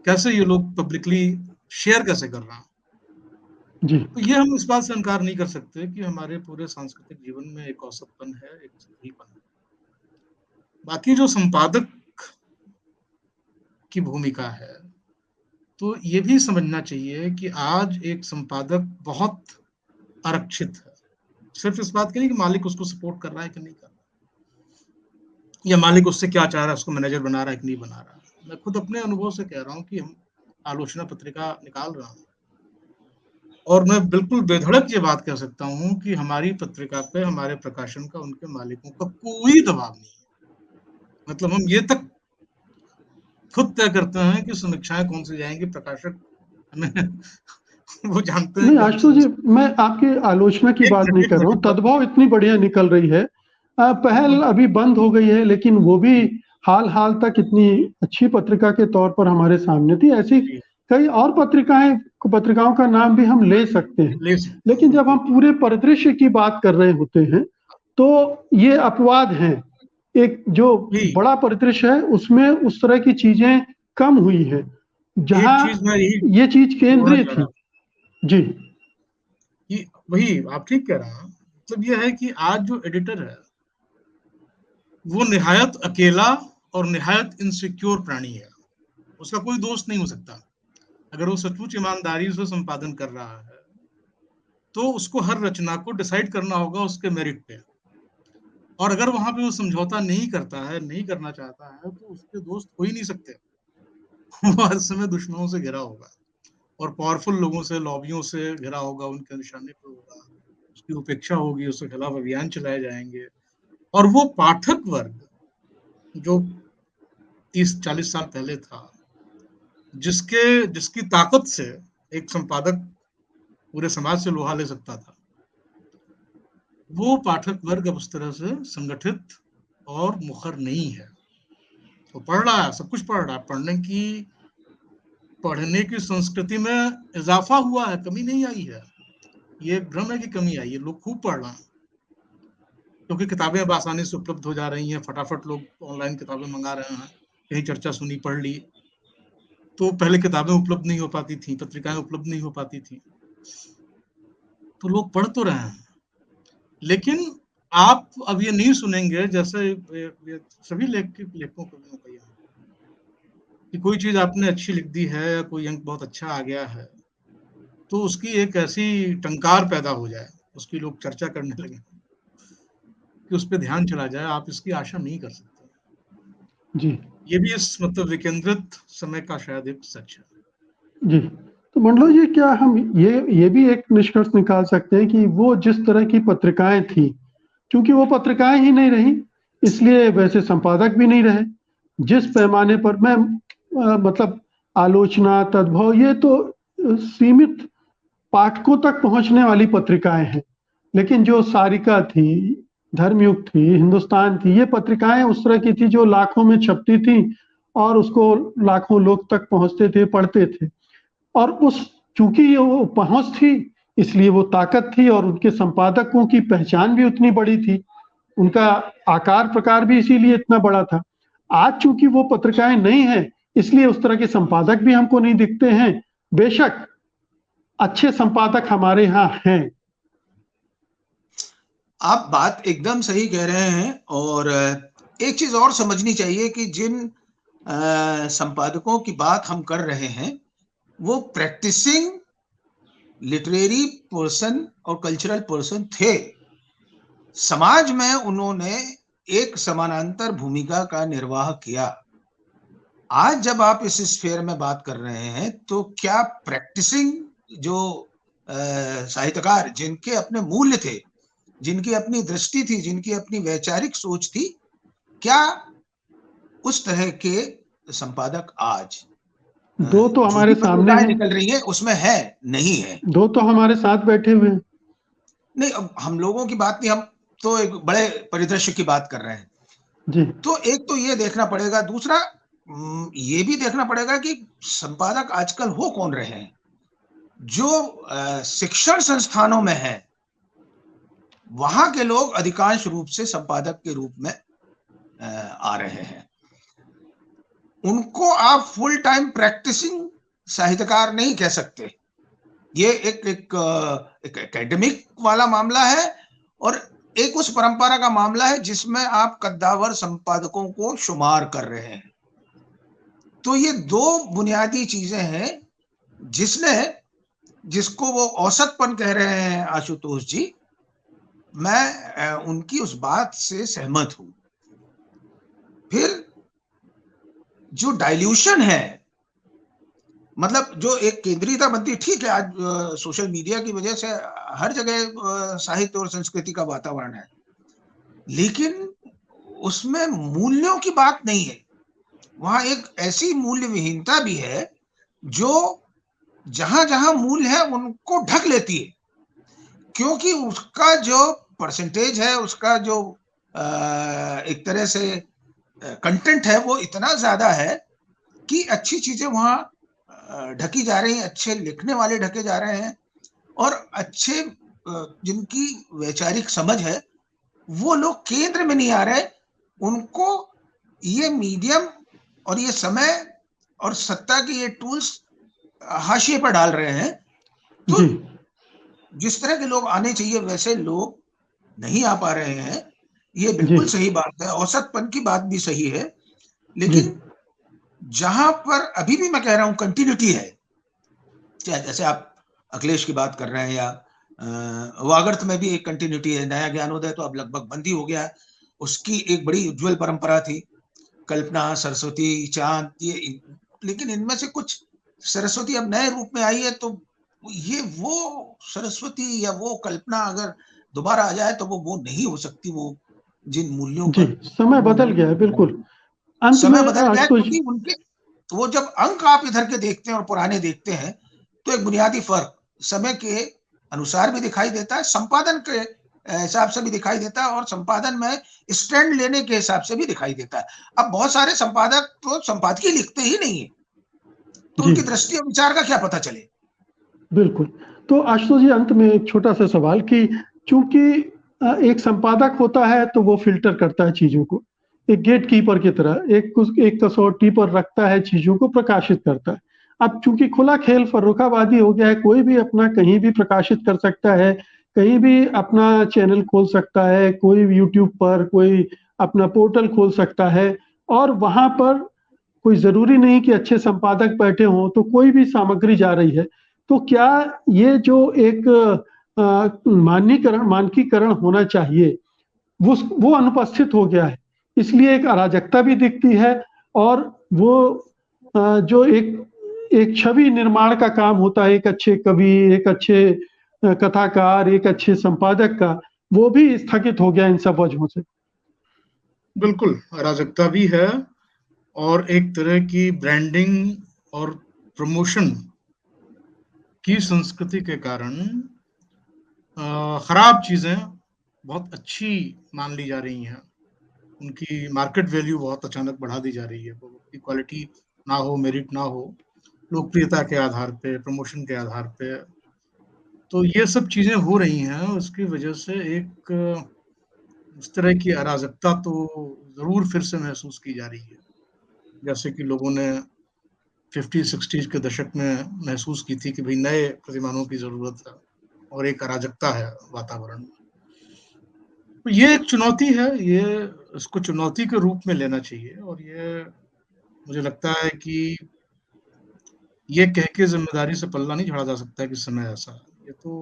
कैसे ये लोग पब्लिकली शेयर कैसे कर रहे हैं। जी। तो ये हम इस बात से इनकार नहीं कर सकते कि हमारे पूरे सांस्कृतिक जीवन में एक औसतपन है, एक सहीपन है। बाकी जो संपादक की भूमिका है, तो ये भी समझना चाहिए कि आज एक संपादक बहुत आरक्षित है, सिर्फ इस बात के नहीं कि मालिक उसको सपोर्ट कर रहा है कि नहीं कर रहा, या मालिक उससे क्या चाह रहा है, उसको मैनेजर बना रहा है कि नहीं बना रहा है। मैं खुद अपने अनुभव से कह रहा हूँ कि हम आलोचना पत्रिका निकाल रहा हूँ, और मैं बिल्कुल बेधड़क ये बात कह सकता हूँ कि हमारी पत्रिका पे, हमारे प्रकाशन का, उनके मालिकों का कोई दबाव नहीं है। मतलब हम ये तक खुद तय करते हैं कि समीक्षाएं कौन सी जाएंगी, प्रकाशक हमें वो जानते हैं नहीं कि हम आशुतोष जी, मैं आपकी आलोचना की बात नहीं कर रहा हूँ, तदभाव इतनी बढ़िया निकल रही है। पहल अभी बंद हो गई है, लेकिन वो भी हाल हाल तक इतनी अच्छी पत्रिका के तौर पर हमारे सामने थी। ऐसी जी, कई और पत्रिकाओं का नाम भी हम ले सकते हैं, ले सकते हैं, लेकिन जब हम बिल्कुल। पूरे परिदृश्य की बात कर रहे होते हैं तो ये अपवाद हैं। एक जो जी, बड़ा परिदृश्य है उसमें उस तरह की चीजें कम हुई है, एक जहां चीज मैं यही ये चीज जोड़ना केंद्रीय चाह रहा थी। हूँ जी कि वही आप ठीक कह रहे हैं। मतलब ये है कि आज जो एडिटर है वो निहायत अकेला और निहायत इनसिक्योर प्राणी है। उसका कोई दोस्त नहीं हो सकता। अगर वो सचमुच ईमानदारी से संपादन कर रहा है तो उसको हर रचना को डिसाइड करना होगा उसके मेरिट पे, और अगर वहां पे वो समझौता नहीं करता है, नहीं करना चाहता है, तो उसके दोस्त हो ही नहीं सकते। वो हर समय दुश्मनों से घिरा होगा और पावरफुल लोगों से, लॉबियों से घिरा होगा, उनके निशाने पे होगा, उसकी उपेक्षा होगी, उसके खिलाफ अभियान चलाए जाएंगे। और वो पाठक वर्ग जो 30-40 साल पहले था, जिसकी ताकत से एक संपादक पूरे समाज से लोहा ले सकता था, वो पाठक वर्ग अब उस तरह से संगठित और मुखर नहीं है। वो पढ़ रहा है, सब कुछ पढ़ रहा है, पढ़ने की संस्कृति में इजाफा हुआ है, कमी नहीं आई है। ये एक भ्रम है कि कमी आई है, लोग खूब पढ़ रहे हैं क्योंकि किताबें अब आसानी से उपलब्ध हो जा रही हैं, फटाफट लोग ऑनलाइन किताबें मंगा रहे हैं, कहीं चर्चा सुनी, पढ़ ली। तो पहले किताबें उपलब्ध नहीं हो पाती थी, पत्रिकाएं उपलब्ध नहीं हो पाती थी, तो लोग पढ़ तो रहे हैं। लेकिन आप अब ये नहीं सुनेंगे, जैसे ये सभी लेखकों को भी कही कि कोई चीज आपने अच्छी लिख दी है या कोई अंक बहुत अच्छा आ गया है तो उसकी एक ऐसी टंकार पैदा हो जाए, उसकी लोग चर्चा करने लगे कि उस पर ध्यान चला जाए, आप इसकी आशा नहीं कर सकते। जी ये भी इस मतलब विकेंद्रित समय का शायद एक सच है। जी। तो मंडलो जी, क्या हम ये भी एक निष्कर्ष निकाल सकते हैं कि वो जिस तरह की पत्रिकाएं थी, क्योंकि वो पत्रिकाएं ही नहीं रही, इसलिए वैसे संपादक भी नहीं रहे। जिस पैमाने पर मैं मतलब आलोचना, तद्भव, ये तो सीमित पाठकों तक पहुंचने वाली पत्रिकाएं हैं। लेकिन जो सारिका थी, धर्मयुग थी, हिंदुस्तान थी, ये पत्रिकाएं उस तरह की थी जो लाखों में छपती थी और उसको लाखों लोग तक पहुंचते थे, पढ़ते थे। और उस चूंकि ये वो पहुंच थी, इसलिए वो ताकत थी, और उनके संपादकों की पहचान भी उतनी बड़ी थी, उनका आकार प्रकार भी इसीलिए इतना बड़ा था। आज चूंकि वो पत्रिकाएं नहीं है, इसलिए उस तरह के संपादक भी हमको नहीं दिखते हैं। बेशक अच्छे संपादक हमारे यहाँ हैं। आप बात एकदम सही कह रहे हैं। और एक चीज और समझनी चाहिए कि जिन संपादकों की बात हम कर रहे हैं वो प्रैक्टिसिंग लिटरेरी पर्सन और कल्चरल पर्सन थे। समाज में उन्होंने एक समानांतर भूमिका का निर्वाह किया। आज जब आप इस स्फीयर में बात कर रहे हैं तो क्या प्रैक्टिसिंग जो साहित्यकार जिनके अपने मूल्य थे, जिनकी अपनी दृष्टि थी, जिनकी अपनी वैचारिक सोच थी, क्या उस तरह के संपादक आज दो तो जो हमारे भी सामने पत्रिकाएं हैं, निकल रही हैं उसमें है? नहीं है। दो तो हमारे साथ बैठे हुए हैं। नहीं, अब हम लोगों की बात नहीं, हम तो एक बड़े परिदृश्य की बात कर रहे हैं। जी तो एक तो ये देखना पड़ेगा, दूसरा ये भी देखना पड़ेगा कि संपादक आजकल हो कौन रहे हैं। जो शिक्षण संस्थानों में है वहां के लोग अधिकांश रूप से संपादक के रूप में आ रहे हैं। उनको आप फुल टाइम प्रैक्टिसिंग साहित्यकार नहीं कह सकते। ये एक एकेडमिक वाला मामला है और एक उस परंपरा का मामला है जिसमें आप कद्दावर संपादकों को शुमार कर रहे हैं। तो ये दो बुनियादी चीजें हैं जिसको वो औसतपन कह रहे हैं आशुतोष जी। मैं उनकी उस बात से सहमत हूं। फिर जो डाइल्यूशन है, मतलब जो एक केंद्रीयता बनती, ठीक है, आज सोशल मीडिया की वजह से हर जगह साहित्य और संस्कृति का वातावरण है, लेकिन उसमें मूल्यों की बात नहीं है। वहां एक ऐसी मूल्य विहीनता भी है जो जहां जहां मूल्य है उनको ढक लेती है, क्योंकि उसका जो परसेंटेज है, उसका जो एक तरह से कंटेंट है वो इतना ज्यादा है कि अच्छी चीजें वहां ढकी जा रही हैं, अच्छे लिखने वाले ढके जा रहे हैं, और अच्छे जिनकी वैचारिक समझ है वो लोग केंद्र में नहीं आ रहे। उनको ये मीडियम और ये समय और सत्ता के ये टूल्स हाशिए पर डाल रहे हैं। तो जी जिस तरह के लोग आने चाहिए वैसे लोग नहीं आ पा रहे हैं, ये जी बिल्कुल सही बात है। औसतपन की बात भी सही है, जी लेकिन जहां पर अभी भी मैं कह रहा हूं कंटिन्यूटी है, चाहे जैसे आप अखिलेश की बात कर रहे हैं, या वागर्थ में भी एक कंटिन्यूटी है। नया ज्ञानोदय तो अब लगभग बंद ही हो गया है, उसकी एक बड़ी उज्जवल परंपरा थी, कल्पना, सरस्वती, चांद, ये, लेकिन इनमें से कुछ सरस्वती अब नए रूप में आई है, तो ये वो सरस्वती या वो कल्पना अगर दोबारा आ जाए तो वो नहीं हो सकती, वो जिन मूल्यों जी पर समय वो बदल गया है बिल्कुल। अंत में समय बदल गया है, आशुतोष क्योंकि उनके वो जब अंक आप इधर के देखते हैं और पुराने देखते हैं तो एक बुनियादी फर्क समय के अनुसार भी दिखाई देता है, संपादन के हिसाब से भी दिखाई देता है, और संपादन में स्टैंड लेने के हिसाब से भी दिखाई देता है। अब बहुत सारे संपादक तो संपादकीय लिखते ही नहीं है, तो जी उनकी दृष्टि और विचार का क्या पता चले। बिल्कुल। तो आशुतोष जी, अंत में एक छोटा सा सवाल कि चूंकि एक संपादक होता है तो वो फिल्टर करता है चीजों को, एक गेट कीपर की तरह एक कसौटी पर रखता है, चीजों को प्रकाशित करता है। अब चूंकि खुला खेल फर्रुखाबादी हो गया है, कोई भी अपना कहीं भी प्रकाशित कर सकता है, कहीं भी अपना चैनल खोल सकता है, कोई यूट्यूब पर कोई अपना पोर्टल खोल सकता है, और वहां पर कोई जरूरी नहीं कि अच्छे संपादक बैठे हों, तो कोई भी सामग्री जा रही है। तो क्या ये जो एक मानकीकरण होना चाहिए, वो अनुपस्थित हो गया है, इसलिए एक अराजकता भी दिखती है, और वो जो एक छवि निर्माण का काम होता है, एक अच्छे कवि, एक अच्छे कथाकार, एक अच्छे संपादक का, वो भी स्थगित हो गया इन सब वजहों से। बिल्कुल अराजकता भी है, और एक तरह की ब्रांडिंग और प्रमोशन की संस्कृति के कारण खराब चीजें बहुत अच्छी मान ली जा रही हैं, उनकी मार्केट वैल्यू बहुत अचानक बढ़ा दी जा रही है। वो क्वालिटी ना हो, मेरिट ना हो, लोकप्रियता के आधार पे, प्रमोशन के आधार पे, तो ये सब चीजें हो रही हैं। उसकी वजह से एक इस तरह की अराजकता तो जरूर फिर से महसूस की जा रही है, जैसे कि लोगों ने 50-60 के दशक में महसूस की थी कि भाई नए प्रतिमानों की जरूरत है और एक अराजकता है वातावरण में। तो ये एक चुनौती है, ये इसको चुनौती के रूप में लेना चाहिए, और ये मुझे लगता है कि ये कह के जिम्मेदारी से पल्ला नहीं झाड़ा जा सकता कि समय ऐसा है। ये तो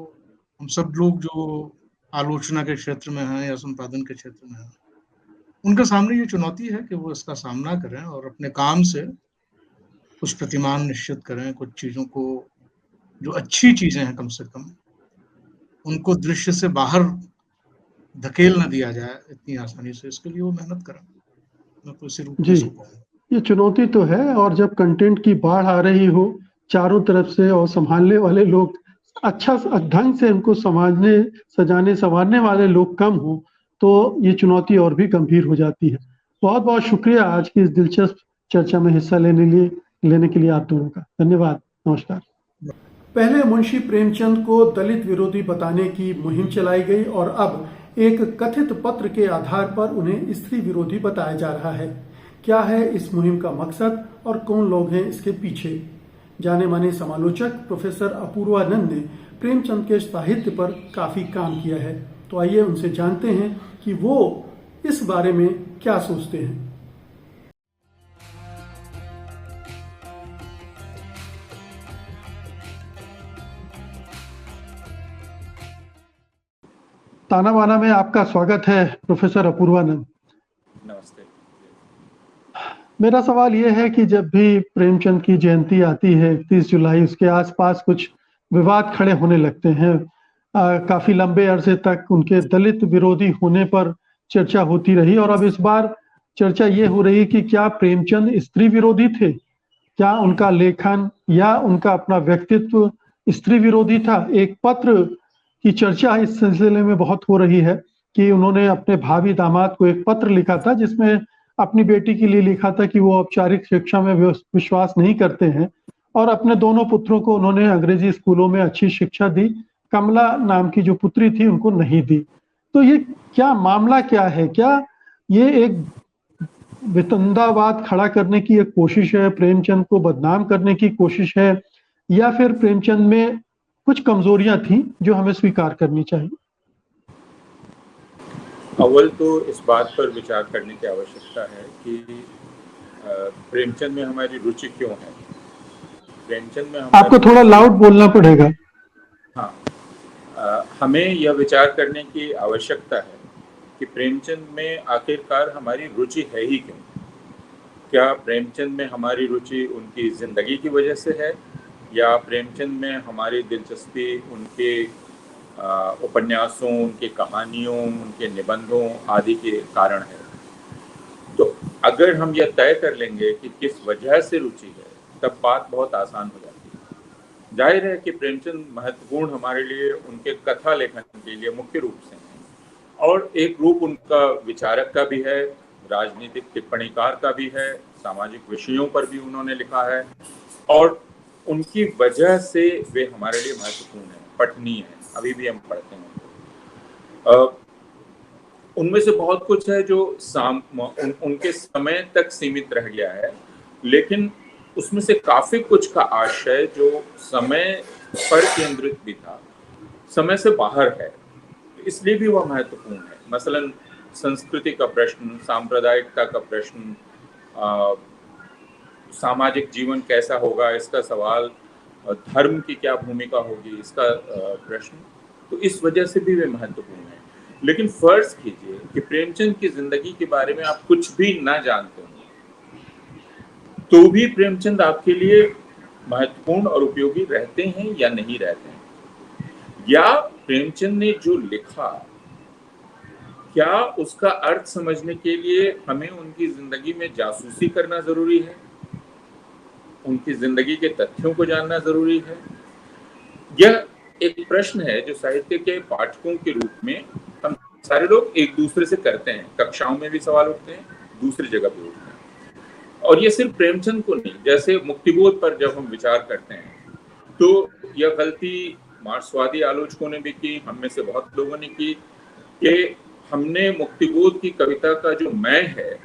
हम सब लोग जो आलोचना के क्षेत्र में हैं या संपादन के क्षेत्र में हैं, उनके सामने ये चुनौती है कि वो इसका सामना करें और अपने काम से कुछ प्रतिमान निश्चित करें, कुछ चीजों को जो अच्छी चीजें हैं कम से कम उनको दृश्य से बाहर धकेल न दिया जाए इतनी आसानी से, इसके लिए वो मेहनत करें। मैं तो इसी रूप में जी, इसको कहूँगा। ये चुनौती तो है, और जब कंटेंट की बाढ़ आ रही हो चारों तरफ से, और संभालने वाले लोग अच्छा ढंग से उनको सजाने संवारने वाले लोग कम हो, तो ये चुनौती और भी गंभीर हो जाती है। बहुत बहुत शुक्रिया आज की इस दिलचस्प चर्चा में हिस्सा लेने के लिए आप दोनों का धन्यवाद। नमस्कार। पहले मुंशी प्रेमचंद को दलित विरोधी बताने की मुहिम चलाई गई, और अब एक कथित पत्र के आधार पर उन्हें स्त्री विरोधी बताया जा रहा है। क्या है इस मुहिम का मकसद और कौन लोग हैं इसके पीछे? जाने माने समालोचक प्रोफेसर अपूर्वानंद ने प्रेमचंद के साहित्य पर काफी काम किया है, तो आइए उनसे जानते हैं कि वो इस बारे में क्या सोचते हैं। ताना बाना में आपका स्वागत है प्रोफेसर अपूर्वानंद। नमस्ते। मेरा सवाल यह है कि जब भी प्रेमचंद की जयंती आती है 31 जुलाई, उसके आसपास कुछ विवाद खड़े होने लगते हैं। काफी लंबे अरसे तक उनके दलित विरोधी होने पर चर्चा होती रही, और अब इस बार चर्चा ये हो रही कि क्या प्रेमचंद स्त्री विरोधी थे। क्या उनका लेखन या उनका अपना व्यक्तित्व स्त्री विरोधी था? एक पत्र की चर्चा इस सिलसिले में बहुत हो रही है कि उन्होंने अपने भावी दामाद को एक पत्र लिखा था जिसमें अपनी बेटी के लिए लिखा था कि वो औपचारिक शिक्षा में विश्वास नहीं करते हैं और अपने दोनों पुत्रों को उन्होंने अंग्रेजी स्कूलों में अच्छी शिक्षा दी, कमला नाम की जो पुत्री थी उनको नहीं दी। तो ये क्या मामला क्या है? क्या ये एक वितंडावाद खड़ा करने की एक कोशिश है, प्रेमचंद को बदनाम करने की कोशिश है, या फिर प्रेमचंद में कुछ कमजोरियां थी जो हमें स्वीकार करनी चाहिए? अव्वल तो इस बात पर विचार करने की आवश्यकता है कि प्रेमचंद में हमारी रुचि क्यों है। प्रेमचंद में आपको थोड़ा लाउड बोलना पड़ेगा। हाँ, हमें यह विचार करने की आवश्यकता है कि प्रेमचंद में आखिरकार हमारी रुचि है ही क्यों। क्या प्रेमचंद में हमारी रुचि उनकी ज़िंदगी की वजह से है, या प्रेमचंद में हमारी दिलचस्पी उनके उपन्यासों, उनके कहानियों, उनके निबंधों आदि के कारण है? तो अगर हम यह तय कर लेंगे कि किस वजह से रुचि है, तब बात बहुत आसान हो जाती है। जाहिर है कि प्रेमचंद महत्वपूर्ण हमारे लिए उनके कथा लेखन के लिए मुख्य रूप से हैं, और एक रूप उनका विचारक का भी है, राजनीतिक टिप्पणीकार का भी है, सामाजिक विषयों पर भी उन्होंने लिखा है, और उनकी वजह से वे हमारे लिए महत्वपूर्ण है, पठनीय है, अभी भी हम पढ़ते हैं। उनमें से बहुत कुछ है जो उनके समय तक सीमित रह गया है, लेकिन उसमें से काफी कुछ का आशय जो समय पर केंद्रित भी था, समय से बाहर है, इसलिए भी वह महत्वपूर्ण है। मसलन संस्कृति का प्रश्न, सांप्रदायिकता का प्रश्न, सामाजिक जीवन कैसा होगा इसका सवाल, धर्म की क्या भूमिका होगी इसका प्रश्न, तो इस वजह से भी वे महत्वपूर्ण है। लेकिन फर्ज कीजिए कि प्रेमचंद की जिंदगी के बारे में आप कुछ भी ना जानते हो, तो भी प्रेमचंद आपके लिए महत्वपूर्ण और उपयोगी रहते हैं या नहीं रहते हैं? या प्रेमचंद ने जो लिखा, क्या उसका अर्थ समझने के लिए हमें उनकी जिंदगी में जासूसी करना जरूरी है, उनकी जिंदगी के तथ्यों को जानना जरूरी है? यह एक प्रश्न है जो साहित्य के पाठकों के रूप में हम सारे लोग एक दूसरे से करते हैं। कक्षाओं में भी सवाल उठते हैं, दूसरी जगह भी उठते हैं। और ये सिर्फ प्रेमचंद को नहीं, जैसे मुक्तिबोध पर जब हम विचार करते हैं तो यह गलती मार्क्सवादी आलोचकों ने भी की, हम में से बहुत लोगों ने की, कि हमने मुक्तिबोध की कविता का जो मैं है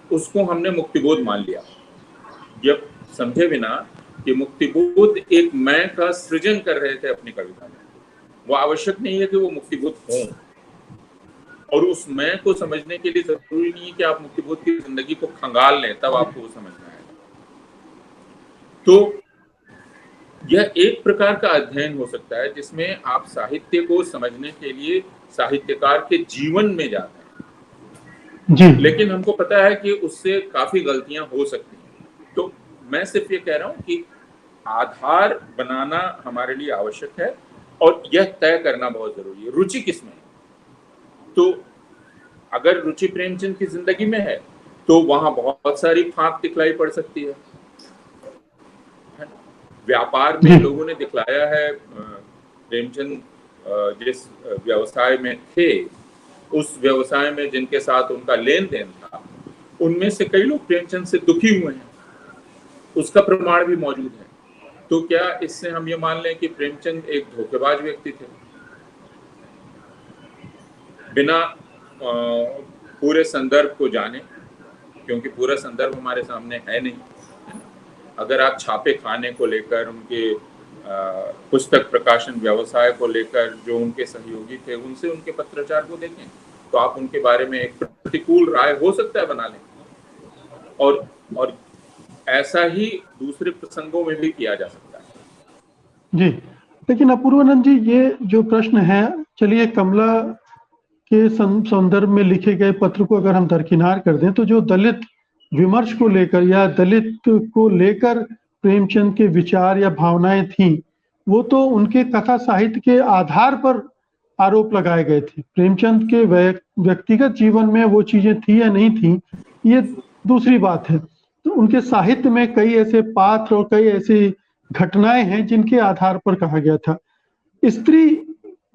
उसको हमने मुक्तिबोध मान लिया, जब समझे बिना कि मुक्तिबोध एक मैं का सृजन कर रहे थे अपनी कविता में। वो आवश्यक नहीं है कि वो मुक्तिबोध हों, और उस मैं को समझने के लिए जरूरी नहीं है कि आप मुक्तिबोध की जिंदगी को खंगाल लें तब आपको वो समझना है। तो यह एक प्रकार का अध्ययन हो सकता है जिसमें आप साहित्य को समझने के लिए साहित्यकार के जीवन में जाते हैं जी। लेकिन हमको पता है कि उससे काफी गलतियां हो सकती हैं। तो मैं सिर्फ ये कह रहा हूं कि आधार बनाना हमारे लिए आवश्यक है और यह तय करना बहुत जरूरी है रुचि किसमें है। तो अगर रुचि प्रेमचंद की जिंदगी में है तो वहां बहुत सारी फांक दिखलाई पड़ सकती है। व्यापार में लोगों ने दिखलाया है, प्रेमचंद जिस व्यवसाय में थे उस व्यवसाय में जिनके साथ उनका लेन देन था उनमें से कई लोग प्रेमचंद से दुखी हुए हैं, उसका प्रमाण भी मौजूद है। तो क्या इससे हम ये मान लें कि प्रेमचंद एक धोखेबाज व्यक्ति थे? बिना पूरे संदर्भ को जाने, क्योंकि पूरा संदर्भ हमारे सामने है नहीं। अगर आप छापे खाने को लेकर, उनके पुस्तक प्रकाशन व्यवसाय को लेकर जो उनके सहयोगी थे उनसे उनके पत्राचार को देखें तो आप उनके बारे में एक प्रतिकूल राय हो सकता है बना लें, और ऐसा ही दूसरे प्रसंगों में भी किया जा सकता है। जी, लेकिन अपूर्वानंद जी, ये जो प्रश्न है, चलिए कमला के संदर्भ में लिखे गए पत्र को अगर हम दरकिनार कर दें तो जो दलित विमर्श को लेकर या दलित को लेकर प्रेमचंद के विचार या भावनाएं थी, वो तो उनके कथा साहित्य के आधार पर आरोप लगाए गए थे। प्रेमचंद के व्यक्तिगत जीवन में वो चीजें थी या नहीं थी ये दूसरी बात है। तो उनके साहित्य में कई ऐसे पात्र और कई ऐसी घटनाएं हैं जिनके आधार पर कहा गया था। स्त्री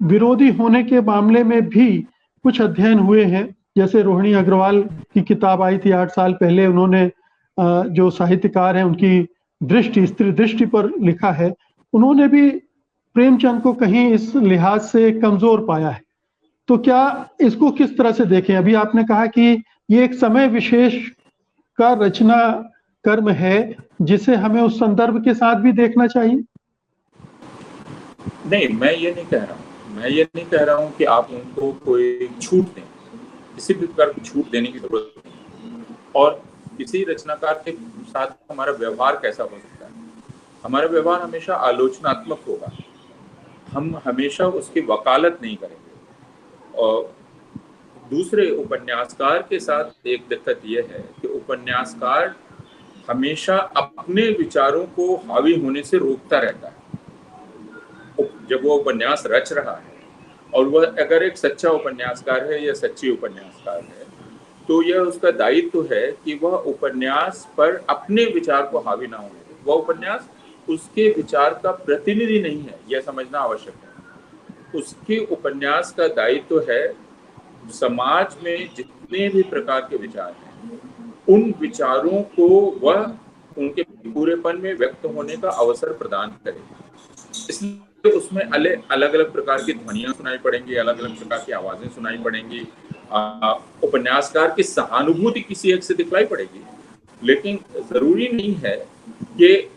विरोधी होने के मामले में भी कुछ अध्ययन हुए हैं, जैसे रोहिणी अग्रवाल की किताब आई थी 8 साल पहले, उन्होंने जो साहित्यकार हैं उनकी दृष्टि, स्त्री दृष्टि पर लिखा है। उन्होंने भी प्रेमचंद को कहीं इस लिहाज से कमजोर पाया है। तो क्या इसको किस तरह से देखें? अभी आपने कहा कि ये एक समय विशेष का रचना कर्म है जिसे हमें उस संदर्भ के साथ भी देखना चाहिए। नहीं, मैं ये नहीं कह रहा हूँ कि आप उनको कोई छूट दें, किसी भी प्रकार की छूट देने की जरूरत नहीं। और किसी रचनाकार के साथ हमारा व्यवहार कैसा हो सकता है? हमारा व्यवहार हमेशा आलोचनात्मक होगा, हम हमेशा उसकी वकालत नहीं करेंगे। और दूसरे उपन्यासकार के साथ एक दिक्कत यह है कि उपन्यासकार हमेशा अपने विचारों को हावी होने से रोकता रहता है। जब वो उपन्यास रच रहा है और वह अगर एक सच्चा उपन्यासकार है या सच्ची उपन्यासकार है, तो यह उसका दायित्व है कि वह उपन्यास पर अपने विचार को हावी ना होने दे। वह उपन्यास उसके विचार का प्रतिनिधि नहीं है, यह समझना आवश्यक है। उसके उपन्यास का दायित्व है समाज में जितने भी प्रकार के विचार हैं, उन विचारों को वह उनके पूरेपन में व्यक्त होने का अवसर प्रदान करे। इसलिए उसमें अलग अलग प्रकार की ध्वनियां सुनाई पड़ेंगी, अलग अलग प्रकार की आवाजें सुनाई पड़ेंगी, उपन्यासकार की सहानुभूति किसी एक से दिखलाई पड़ेगी। लेकिन जरूरी नहीं है कि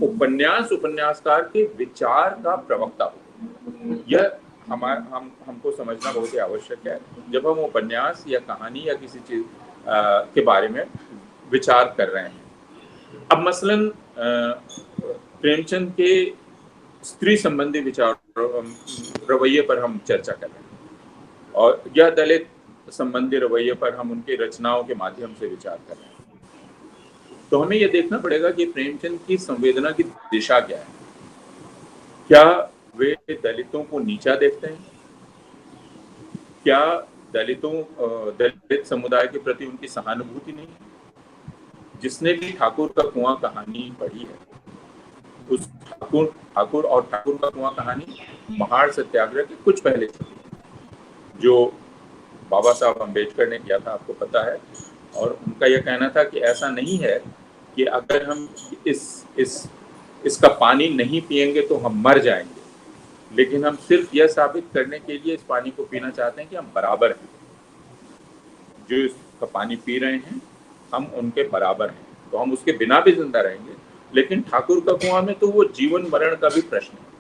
उपन्यासकार के विचार का प्रवक्ता हो। यह हमको समझना बहुत ही आवश्यक है जब हम उपन्यास या कहानी या किसी चीज के बारे में विचार कर रहे हैं। अब मसलन प्रेमचंद के स्त्री संबंधी विचार रवैये पर हम चर्चा कर रहे हैं और यह दलित संबंधी रवैये पर हम उनकी रचनाओं के माध्यम से विचार कर रहे हैं। तो हमें यह देखना पड़ेगा कि प्रेमचंद की संवेदना की दिशा क्या है। क्या वे दलितों को नीचा देखते हैं? क्या दलित समुदाय के प्रति उनकी सहानुभूति नहीं है? जिसने भी ठाकुर का कुआं कहानी पढ़ी है, उस ठाकुर और ठाकुर का कुआं कहानी महाड़ सत्याग्रह के कुछ पहले चली, जो बाबा साहब अम्बेडकर ने किया था, आपको पता है। और उनका यह कहना था कि ऐसा नहीं है कि अगर हम इसका पानी नहीं पिएंगे तो हम मर जाएंगे, लेकिन हम सिर्फ यह साबित करने के लिए इस पानी को पीना चाहते हैं कि हम बराबर हैं। जो इसका पानी पी रहे हैं हम उनके बराबर हैं, तो हम उसके बिना भी जिंदा रहेंगे। लेकिन ठाकुर का कुआं में तो वो जीवन मरण का भी प्रश्न है।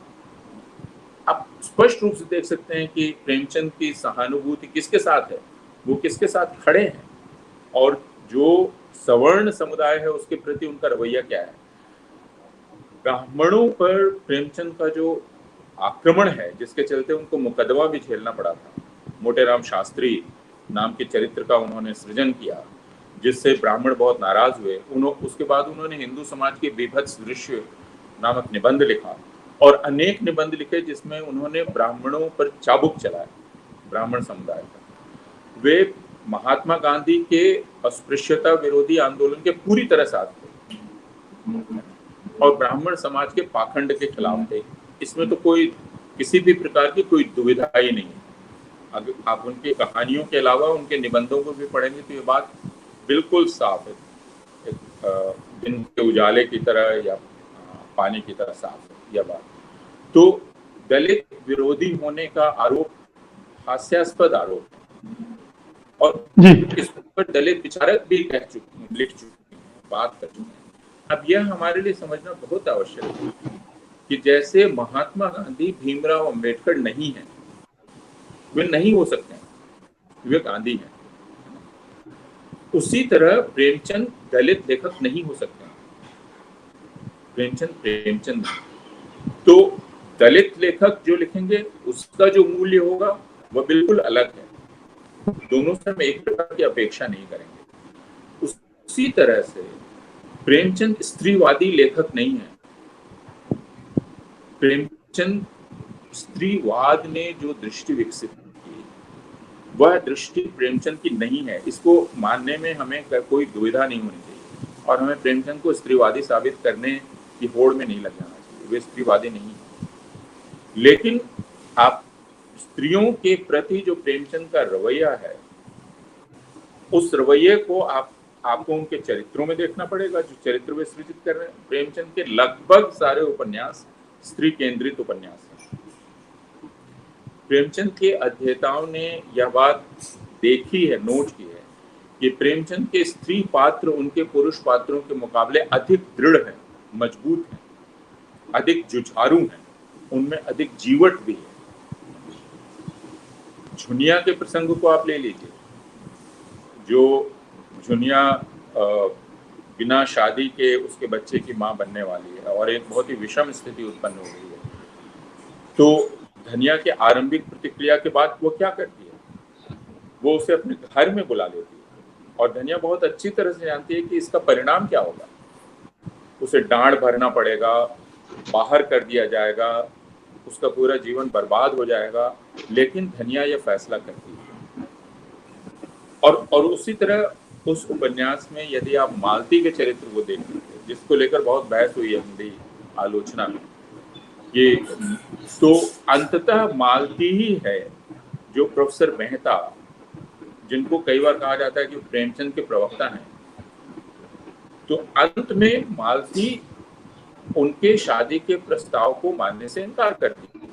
आप स्पष्ट रूप से देख सकते हैं कि प्रेमचंद की सहानुभूति किसके साथ है, वो किसके साथ खड़े हैं, और जो सवर्ण समुदाय है उसके प्रति उनका रवैया क्या है। ब्राह्मणों पर प्रेमचंद का जो आक्रमण है, जिसके चलते उनको मुकदमा भी झेलना पड़ा था, मोटेराम शास्त्री नाम के चरित्र का उन्होंने सृजन किया, जिससे ब्राह्मण बहुत नाराज हुए। उसके बाद उन्होंने हिंदू समाज के बीभत्स दृश्य नामक निबंध लिखा और अनेक निबंध लिखे जिसमें उन्होंने ब्राह्मणों पर चाबुक चलाया, ब्राह्मण समुदाय पर। वे महात्मा गांधी के अस्पृश्यता विरोधी आंदोलन के पूरी तरह साथ थे और ब्राह्मण समाज के पाखंड के खिलाफ थे। इसमें तो कोई किसी भी प्रकार की कोई दुविधा ही नहीं है। अगर आप उनकी कहानियों के अलावा उनके निबंधों को भी पढ़ेंगे तो ये बात बिल्कुल साफ है, दिन के उजाले की तरह या पानी की तरह साफ है यह बात। तो दलित विरोधी होने का आरोप हास्यास्पद आरोप है और इस पर दलित विचारक भी लिख चुके हैं, बात कर चुके हैं। अब यह हमारे लिए समझना बहुत आवश्यक है कि जैसे महात्मा गांधी भीमराव अंबेडकर नहीं है, वे नहीं हो सकते हैं, वे गांधी हैं, उसी तरह प्रेमचंद दलित लेखक नहीं हो सकते हैं। प्रेमचंद तो दलित लेखक जो लिखेंगे उसका जो मूल्य होगा वह बिल्कुल अलग है। दोनों से हम एक प्रकार की अपेक्षा नहीं करेंगे। उसी तरह से प्रेमचंद स्त्रीवादी लेखक नहीं है। प्रेमचंद स्त्रीवाद ने जो दृष्टि विकसित की वह दृष्टि प्रेमचंद की नहीं है। इसको मानने में हमें कोई दुविधा नहीं होनी चाहिए। और हमें प्रेमचंद को स्त्रीवादी साबित करने की होड़ में नहीं लग जाना चाहिए। वे स्त्रीवादी नहीं है, लेकिन आप स्त्रियों के प्रति जो प्रेमचंद का रवैया है, उस रवैये को आपको उनके चरित्रों में देखना पड़ेगा, जो चरित्र वे सृजित कर रहे हैं। प्रेमचंद के लगभग सारे उपन्यास स्त्री केंद्रित उपन्यास हैं। प्रेमचंद के अध्येताओं ने यह बात देखी है, नोट की है कि प्रेमचंद के स्त्री पात्र उनके पुरुष पात्रों के मुकाबले अधिक दृढ़ हैं, मजबूत हैं, अधिक जुझारू हैं, उनमें अधिक जीवट भी है। झुनिया के प्रसंग को आप ले लीजिए, जो झुनिया बिना शादी के उसके बच्चे की मां बनने वाली है और एक बहुत ही विषम स्थिति उत्पन्न हो गई है, तो धनिया के आरंभिक प्रतिक्रिया के बाद वो क्या करती है, वो उसे अपने घर में बुला लेती है और धनिया बहुत अच्छी तरह से जानती है कि इसका परिणाम क्या होगा। उसे डांट भरना पड़ेगा, बाहर कर दिया जाएगा, उसका पूरा जीवन बर्बाद हो जाएगा, लेकिन धनिया यह फैसला करती है। और उसी तरह उस उपन्यास में यदि आप मालती के चरित्र को देखते हैं, जिसको लेकर बहुत बहस हुई है हिंदी आलोचना में, ये तो अंततः मालती ही है जो प्रोफेसर मेहता, जिनको कई बार कहा जाता है कि प्रेमचंद के प्रवक्ता हैं, तो अंत में मालती उनके शादी के प्रस्ताव को मानने से इनकार करती है।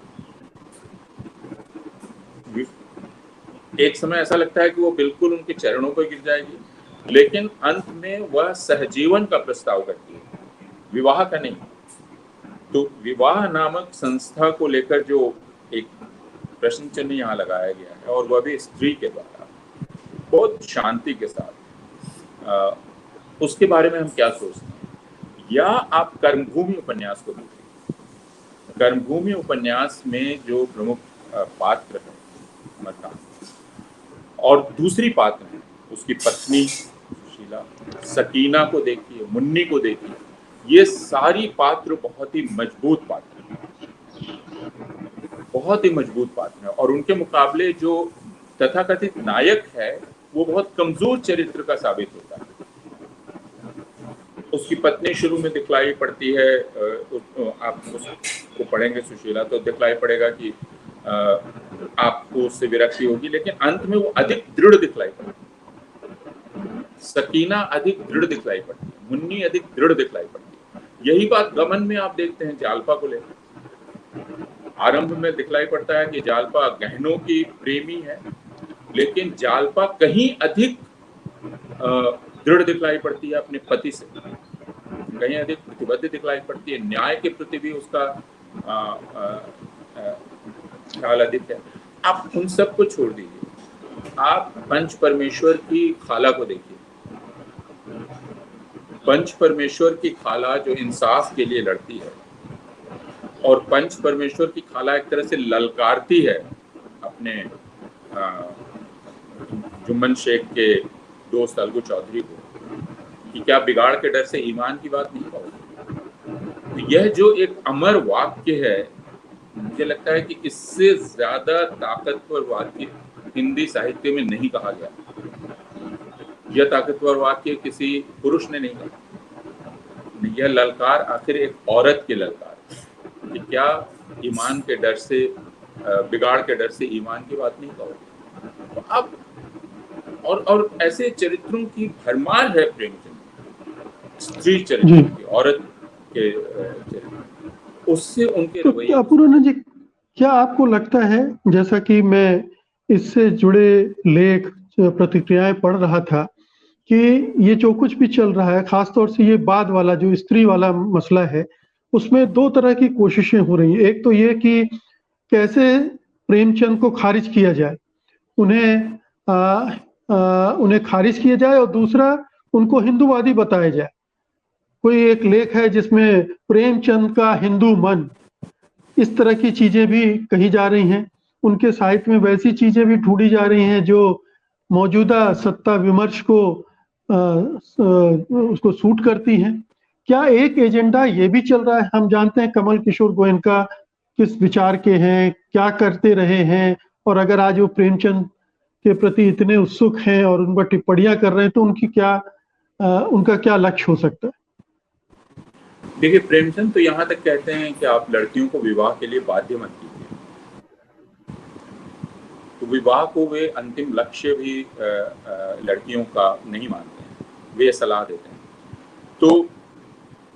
एक समय ऐसा लगता है कि वो बिल्कुल उनके चरणों पर गिर जाएगी, लेकिन अंत में वह सहजीवन का प्रस्ताव करती है, विवाह का नहीं। तो विवाह नामक संस्था को लेकर जो एक प्रश्न चिन्ह यहाँ लगाया गया है, और वह भी स्त्री के द्वारा बहुत शांति के साथ, उसके बारे में हम क्या सोचते हैं। या आप कर्मभूमि उपन्यास को देखिए। कर्मभूमि उपन्यास में जो प्रमुख पात्र है मरकाम, और दूसरी पात्र है उसकी पत्नी सुशीला, सकीना को देखिए, मुन्नी को देखिए, ये सारी पात्र बहुत ही मजबूत पात्र हैं, बहुत ही मजबूत पात्र हैं। और उनके मुकाबले जो तथाकथित नायक है वो बहुत कमजोर चरित्र का साबित होता है। उसकी पत्नी शुरू में दिखलाई पड़ती है, आप उसको पढ़ेंगे सुशीला तो दिखलाई पड़ेगा कि आपको उससे विरक्ति होगी, लेकिन अंत में वो अधिक दृढ़ दिखलाई पड़ती है। सकीना अधिक दृढ़ दिखलाई पड़ती है, मुन्नी अधिक दृढ़ दिखलाई पड़ती है। यही बात गमन में आप देखते हैं जालपा को लेकर। आरंभ में दिखलाई पड़ता है कि जालपा गहनों की प्रेमी है, लेकिन जालपा कहीं अधिक दृढ़ दिखलाई पड़ती है अपने पति से, कहीं अधिक प्रतिबद्ध दिखलाई पड़ती है, न्याय के प्रति भी उसका ख्याल अधिक है। आप उन सब को छोड़ दीजिए, आप पंच परमेश्वर की खाला को देखिए। पंच परमेश्वर की खाला जो इंसाफ के लिए लड़ती है, और पंच परमेश्वर की खाला एक तरह से ललकारती है अपने जुम्मन शेख के दोस्त अलगू चौधरी को कि क्या बिगाड़ के डर से ईमान की बात नहीं पाओगे। तो यह जो एक अमर वाक्य है, मुझे लगता है कि इससे ज्यादा ताकतवर वाक्य हिंदी साहित्य में नहीं कहा गया। यह ताकतवर वाक्य किसी पुरुष ने नहीं कहा। यह ललकार आखिर एक औरत की ललकार है कि क्या ईमान के डर से, बिगाड़ के डर से ईमान की बात नहीं कहोगे। तो अब और ऐसे चरित्रों की भरमार है प्रेमचंद, स्त्री चरित्र की, औरत के चरित्र, उससे उनके तो रवैये। अपूर्वा जी, क्या आपको लगता है, जैसा कि मैं इससे जुड़े लेख प्रतिक्रियाएं पढ़ रहा था, कि ये जो कुछ भी चल रहा है, खासतौर से ये बाद वाला जो स्त्री वाला मसला है, उसमें दो तरह की कोशिशें हो रही हैं। एक तो ये कि कैसे प्रेमचंद को खारिज किया जाए, उन्हें खारिज किया जाए, और दूसरा उनको हिंदूवादी बताया जाए। कोई एक लेख है जिसमें प्रेमचंद का हिंदू मन, इस तरह की चीजें भी कही जा रही हैं। उनके साहित्य में वैसी चीजें भी ढूंढी जा रही हैं जो मौजूदा सत्ता विमर्श को उसको सूट करती हैं। क्या एक एजेंडा ये भी चल रहा है? हम जानते हैं कमल किशोर गोयनका किस विचार के हैं, क्या करते रहे हैं, और अगर आज वो प्रेमचंद के प्रति इतने उत्सुक हैं और उन पर टिप्पणियां कर रहे हैं तो उनकी क्या उनका क्या लक्ष्य हो सकता है? देखिए, प्रेमचंद तो यहाँ तक कहते हैं कि आप लड़कियों को विवाह के लिए बाध्य मत कीजिए। तो विवाह को वे अंतिम लक्ष्य भी लड़कियों का नहीं मानते हैं, वे सलाह देते हैं। तो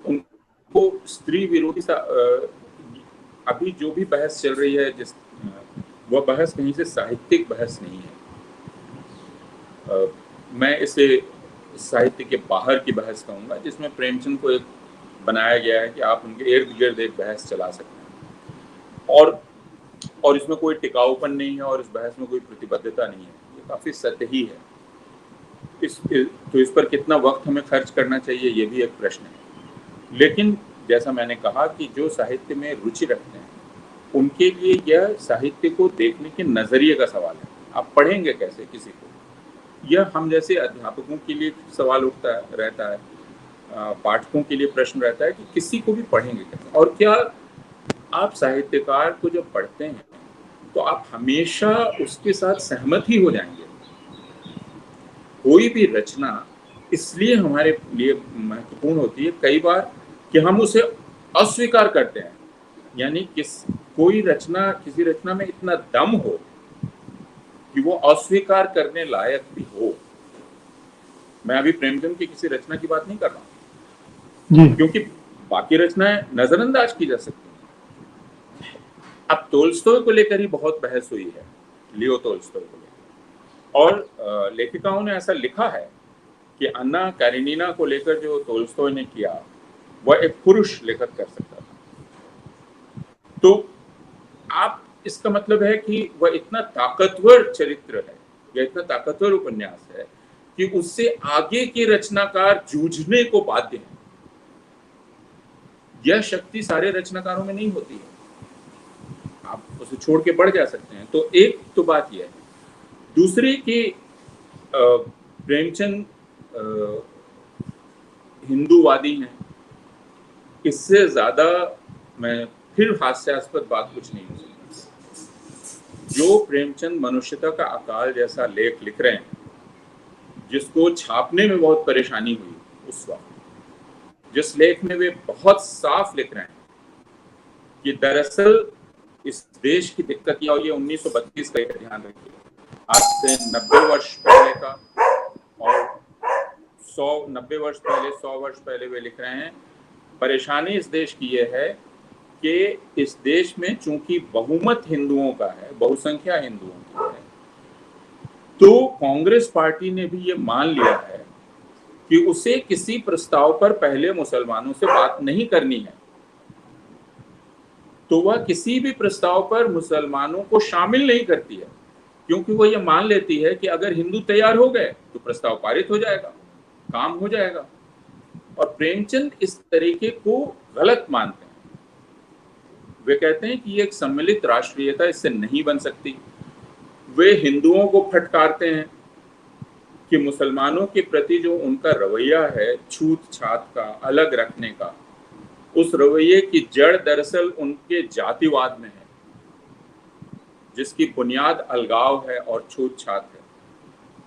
उनको स्त्री विरोधी अभी जो भी बहस चल रही है, वह बहस कहीं से साहित्यिक बहस नहीं है। मैं इसे साहित्य के बाहर की बहस कहूँगा, जिसमें प्रेमचंद को एक बनाया गया है कि आप उनके इर्द गिर्द एक बहस चला सकते हैं, और इसमें कोई टिकाऊपन नहीं है और इस बहस में कोई प्रतिबद्धता नहीं है, ये काफ़ी सतही है। तो इस पर कितना वक्त हमें खर्च करना चाहिए, ये भी एक प्रश्न है। लेकिन जैसा मैंने कहा कि जो साहित्य में रुचि रखते हैं उनके लिए यह साहित्य को देखने के नज़रिए का सवाल है। आप पढ़ेंगे कैसे किसी को, यह हम जैसे अध्यापकों के लिए सवाल रहता है, पाठकों के लिए प्रश्न रहता है कि किसी को भी पढ़ेंगे कैसे। और क्या आप साहित्यकार को जब पढ़ते हैं तो आप हमेशा उसके साथ सहमत ही हो जाएंगे। कोई भी रचना इसलिए हमारे लिए महत्वपूर्ण होती है कई बार कि हम उसे अस्वीकार करते हैं, यानी किसी रचना में इतना दम हो कि वो अस्वीकार करने लायक भी हो। मैं अभी प्रेमचंद की किसी रचना की बात नहीं कर रहा हूँ, क्योंकि बाकी रचनाएं नजरअंदाज की जा सकती हैं। अब तोल्स्टॉय को लेकर ही बहुत बहस हुई है, लियो तोल्स्टॉय को लेकर, और लेखिकाओं ने ऐसा लिखा है कि अन्ना कारेनिना को लेकर जो तोल्स्टॉय ने किया वह एक पुरुष लेखक कर सकता था। तो आप इसका मतलब है कि वह इतना ताकतवर चरित्र है या इतना ताकतवर उपन्यास है कि उससे आगे के रचनाकार जूझने को बाध्य हैं। यह शक्ति सारे रचनाकारों में नहीं होती है, आप उसे छोड़ के बढ़ जा सकते हैं। तो एक तो बात यह है। दूसरी कि प्रेमचंद हिंदूवादी हैं, इससे ज्यादा मैं फिर हास्यास्पद बात कुछ नहीं हो सकती। जो प्रेमचंद मनुष्यता का अकाल जैसा लेख लिख रहे हैं, जिसको छापने में बहुत परेशानी हुई उस वक्त, जिस लेख में वे बहुत साफ लिख रहे हैं कि दरअसल इस देश की दिक्कत यह, और ये 1932 का ध्यान रखिए, आज से 90 वर्ष पहले का, और 90 वर्ष पहले 100 वर्ष पहले वे लिख रहे हैं, परेशानी इस देश की यह है कि इस देश में चूंकि बहुमत हिंदुओं का है, बहुसंख्या हिंदुओं की है, तो कांग्रेस पार्टी ने भी ये मान लिया है कि उसे किसी प्रस्ताव पर पहले मुसलमानों से बात नहीं करनी है। तो वह किसी भी प्रस्ताव पर मुसलमानों को शामिल नहीं करती है, क्योंकि वह यह मान लेती है कि अगर हिंदू तैयार हो गए तो प्रस्ताव पारित हो जाएगा, काम हो जाएगा। और प्रेमचंद इस तरीके को गलत मानते हैं। वे कहते हैं कि ये एक सम्मिलित राष्ट्रीयता इससे नहीं बन सकती। वे हिंदुओं को फटकारते हैं कि मुसलमानों के प्रति जो उनका रवैया है छूत छात का, अलग रखने का, उस रवैये की जड़ दरअसल उनके जातिवाद में है, जिसकी बुनियाद अलगाव है और छूत छात है।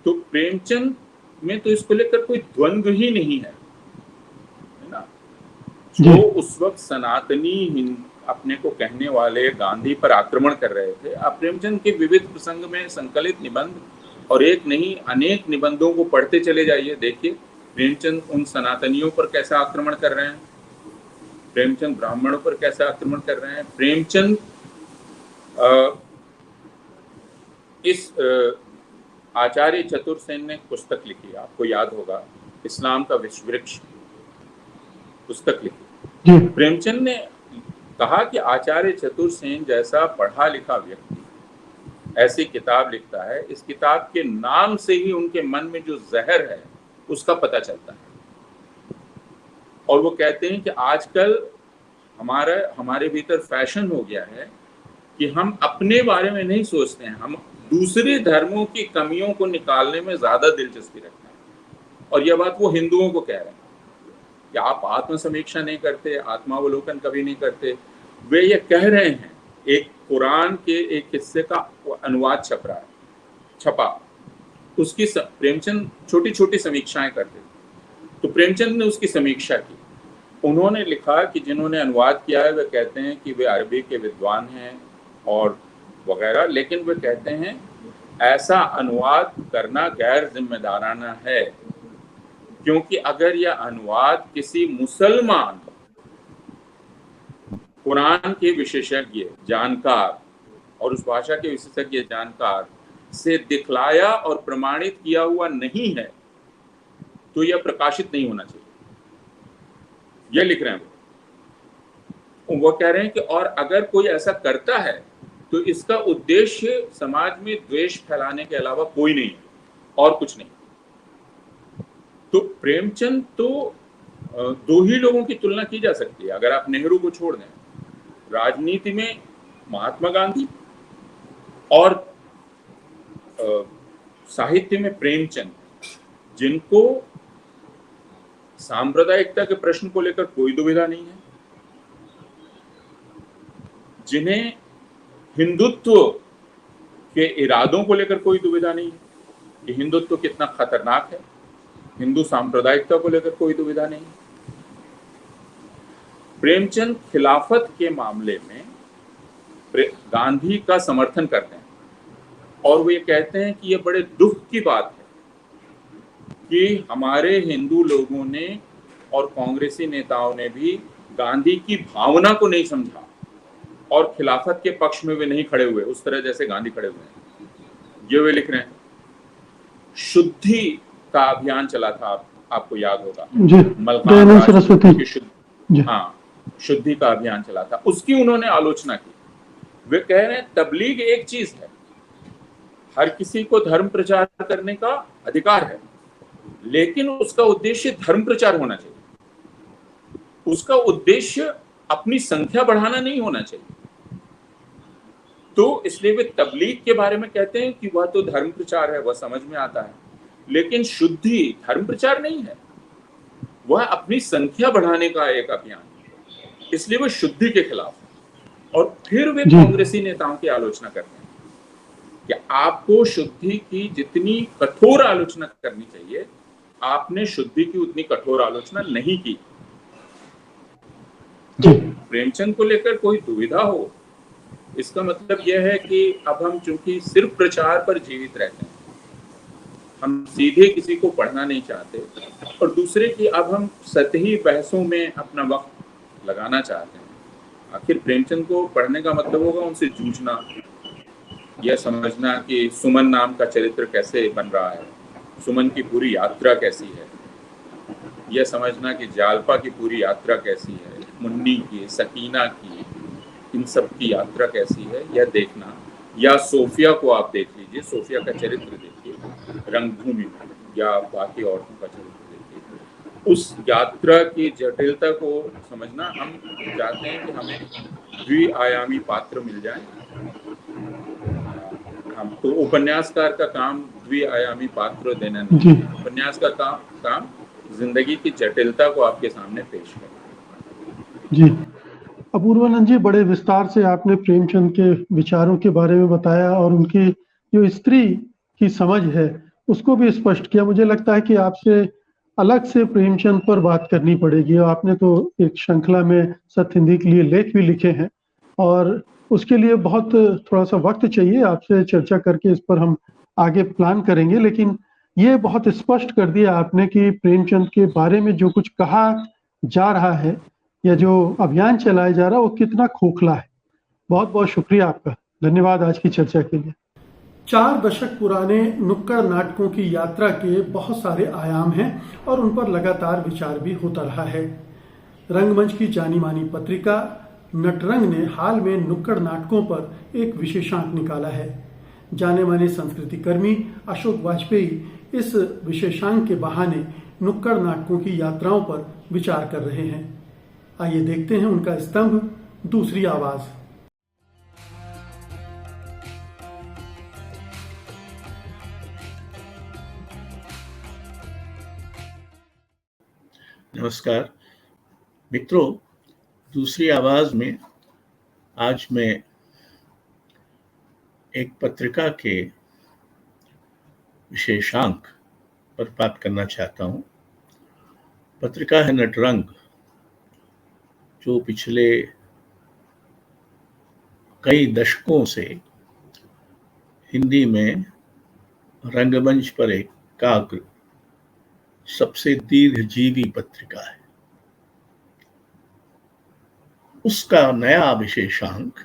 तो प्रेमचंद में तो इसको लेकर कोई द्वंद्व ही नहीं है ना। जो उस वक्त सनातनी अपने को कहने वाले गांधी पर आक्रमण कर रहे थे, आप प्रेमचंद के विविध प्रसंग में संकलित निबंध और एक नहीं अनेक निबंधों को पढ़ते चले जाइए, देखिए प्रेमचंद उन सनातनियों पर कैसा आक्रमण कर रहे हैं, प्रेमचंद ब्राह्मणों पर कैसा आक्रमण कर रहे हैं। प्रेमचंद इस आचार्य चतुर्सेन ने पुस्तक लिखी, आपको याद होगा, इस्लाम का विश्ववृक्ष पुस्तक लिखी। प्रेमचंद ने कहा कि आचार्य चतुर्सेन जैसा पढ़ा लिखा व्यक्ति ऐसी किताब लिखता है, इस किताब के नाम से ही उनके मन में जो जहर है उसका पता चलता है। और वो कहते हैं कि आजकल हमारे भीतर फैशन हो गया है कि हम अपने बारे में नहीं सोचते हैं, हम दूसरे धर्मों की कमियों को निकालने में ज्यादा दिलचस्पी रखते हैं। और यह बात वो हिंदुओं को कह रहे हैं कि आप आत्मसमीक्षा नहीं करते, आत्मावलोकन कभी नहीं करते। वे ये कह रहे हैं, एक कुरान के एक हिस्से का अनुवाद छपा, उसकी प्रेमचंद छोटी छोटी समीक्षाएं करते थे। प्रेमचंद ने उसकी समीक्षा की। उन्होंने लिखा कि जिन्होंने अनुवाद किया है वे कहते हैं कि वे अरबी के विद्वान हैं और वगैरह, लेकिन वे कहते हैं ऐसा अनुवाद करना गैर जिम्मेदाराना है, क्योंकि अगर यह अनुवाद किसी मुसलमान कुरान के विशेषज्ञ जानकार और उस भाषा के विशेषज्ञ जानकार से दिखलाया और प्रमाणित किया हुआ नहीं है तो यह प्रकाशित नहीं होना चाहिए। यह लिख रहे हैं वो कह रहे हैं कि और अगर कोई ऐसा करता है तो इसका उद्देश्य समाज में द्वेष फैलाने के अलावा कोई नहीं है और कुछ नहीं। तो प्रेमचंद तो दो ही लोगों की तुलना की जा सकती है। अगर आप नेहरू को छोड़ दें, राजनीति में महात्मा गांधी और साहित्य में प्रेमचंद, जिनको सांप्रदायिकता के प्रश्न को लेकर कोई दुविधा नहीं है, जिन्हें हिंदुत्व के इरादों को लेकर कोई दुविधा नहीं है कि हिंदुत्व कितना खतरनाक है, हिंदू सांप्रदायिकता को लेकर कोई दुविधा नहीं है। प्रेमचंद खिलाफत के मामले में गांधी का समर्थन करते हैं और वो ये कहते हैं कि ये बड़े दुख की बात है कि हमारे हिंदू लोगों ने और कांग्रेसी नेताओं ने भी गांधी की भावना को नहीं समझा और खिलाफत के पक्ष में वे नहीं खड़े हुए उस तरह जैसे गांधी खड़े हुए हैं। ये वे लिख रहे हैं। शुद्धि का अभियान चला था, आपको याद होगा, मलकान सरस्वती की शुद्धि का अभियान चला था, उसकी उन्होंने आलोचना की। वे कह रहे हैं तबलीग एक चीज है, हर किसी को धर्म प्रचार करने का अधिकार है, लेकिन उसका उद्देश्य धर्म प्रचार होना चाहिए, उसका उद्देश्य अपनी संख्या बढ़ाना नहीं होना चाहिए। तो इसलिए वे तबलीग के बारे में कहते हैं कि वह तो धर्म प्रचार है, वह समझ में आता है, लेकिन शुद्धि धर्म प्रचार नहीं है, वह अपनी संख्या बढ़ाने का एक अभियान है, इसलिए वह शुद्धि के खिलाफ है। और फिर वे कांग्रेसी नेताओं की आलोचना करते हैं कि आपको शुद्धि की जितनी कठोर आलोचना करनी चाहिए, आपने शुद्धि की उतनी कठोर आलोचना नहीं की। तो प्रेमचंद को लेकर कोई दुविधा हो, इसका मतलब यह है कि अब हम चूंकि सिर्फ प्रचार पर जीवित रहते हैं, हम सीधे किसी को पढ़ना नहीं चाहते, और दूसरे की अब हम सतही बहसों में अपना वक्त लगाना चाहते हैं। आखिर प्रेमचंद को पढ़ने का मतलब होगा उनसे जूझना, यह समझना कि सुमन नाम का चरित्र कैसे बन रहा है, सुमन की पूरी यात्रा कैसी है, यह समझना कि जालपा की पूरी यात्रा कैसी है, मुन्नी की, सकीना की, इन सब की यात्रा कैसी है, यह देखना। या सोफिया को आप देख लीजिए, सोफिया का चरित्र देखिए रंगभूमि में, या बाकी औरतों का चरित्र देखिए, उस यात्रा की जटिलता को समझना। हम चाहते हैं कि हमें द्विआयामी पात्र मिल जाए। हम तो उपन्यासकार का काम द्विआयामी पात्र देना नहीं, उपन्यास का काम जिंदगी की जटिलता को आपके सामने पेश करना। जी, अपूर्वानंद जी, बड़े विस्तार से आपने प्रेमचंद के विचारों के बारे में बताया और उनकी जो स्त्री की समझ है उसको भी स्पष्ट किया। मुझे लगता है कि आपसे अलग से प्रेमचंद पर बात करनी पड़ेगी। आपने तो एक श्रृंखला में सत्य हिंदी के लिए लेख भी लिखे हैं और उसके लिए बहुत थोड़ा सा वक्त चाहिए। आपसे चर्चा करके इस पर हम आगे प्लान करेंगे, लेकिन ये बहुत स्पष्ट कर दिया आपने कि प्रेमचंद के बारे में जो कुछ कहा जा रहा है या जो अभियान चलाया जा रहा है वो कितना खोखला है। बहुत बहुत शुक्रिया आपका, धन्यवाद आज की चर्चा के लिए। 4 दशक पुराने नुक्कड़ नाटकों की यात्रा के बहुत सारे आयाम हैं और उन पर लगातार विचार भी होता रहा है। रंगमंच की जानी मानी पत्रिका नटरंग ने हाल में नुक्कड़ नाटकों पर एक विशेषांक निकाला है। जाने माने संस्कृति कर्मी अशोक वाजपेयी इस विशेषांक के बहाने नुक्कड़ नाटकों की यात्राओं पर विचार कर रहे हैं। आइए देखते हैं उनका स्तंभ, दूसरी आवाज। नमस्कार मित्रों, दूसरी आवाज में आज मैं एक पत्रिका के विशेषांक पर बात करना चाहता हूं। पत्रिका है नटरंग, जो पिछले कई दशकों से हिंदी में रंगमंच पर एकाग्र सबसे दीर्घजीवी पत्रिका है। उसका नया विशेषांक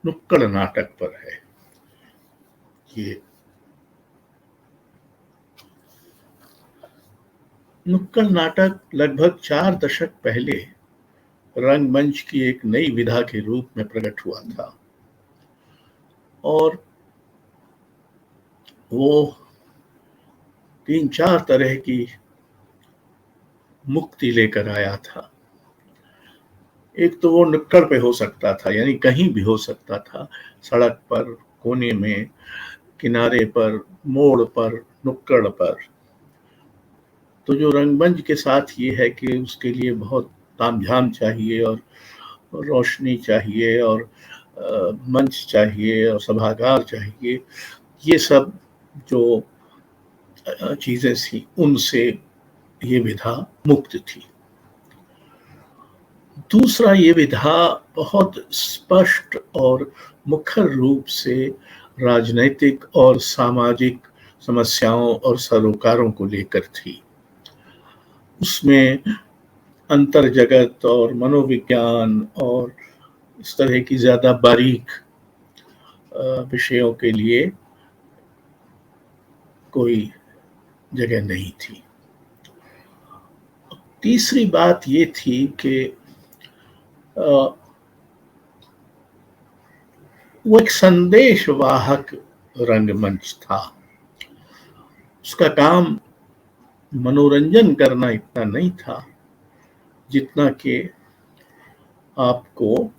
नुक्कड़ नाटक पर है। ये नुक्कड़ नाटक लगभग 4 दशक पहले रंगमंच की एक नई विधा के रूप में प्रकट हुआ था और वो 3-4 तरह की मुक्ति लेकर आया था। एक तो वो नुक्कड़ पे हो सकता था, यानी कहीं भी हो सकता था, सड़क पर, कोने में, किनारे पर, मोड़ पर, नुक्कड़ पर। तो जो रंगमंच के साथ ये है कि उसके लिए बहुत तामझाम चाहिए और रोशनी चाहिए और मंच चाहिए और सभागार चाहिए, ये सब जो चीजें थी उनसे ये विधा मुक्त थी। दूसरा, ये विधा बहुत स्पष्ट और मुखर रूप से राजनैतिक और सामाजिक समस्याओं और सरोकारों को लेकर थी। उसमें अंतर्जगत और मनोविज्ञान और इस तरह की ज्यादा बारीक विषयों के लिए कोई जगह नहीं थी। तीसरी बात ये थी कि वो एक संदेशवाहक रंगमंच था। उसका काम मनोरंजन करना इतना नहीं था जितना कि आपको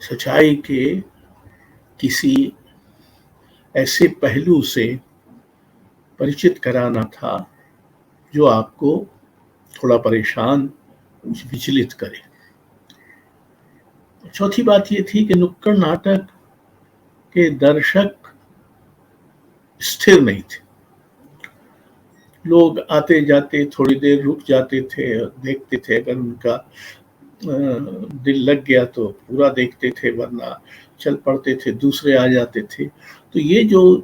सच्चाई के किसी ऐसे पहलू से परिचित कराना था जो आपको थोड़ा परेशान, विचलित करे। चौथी बात ये थी कि नुक्कड़ नाटक के दर्शक स्थिर नहीं थे। लोग आते जाते थोड़ी देर रुक जाते थे, देखते थे, अगर उनका दिल लग गया तो पूरा देखते थे, वरना चल पड़ते थे, दूसरे आ जाते थे। तो ये जो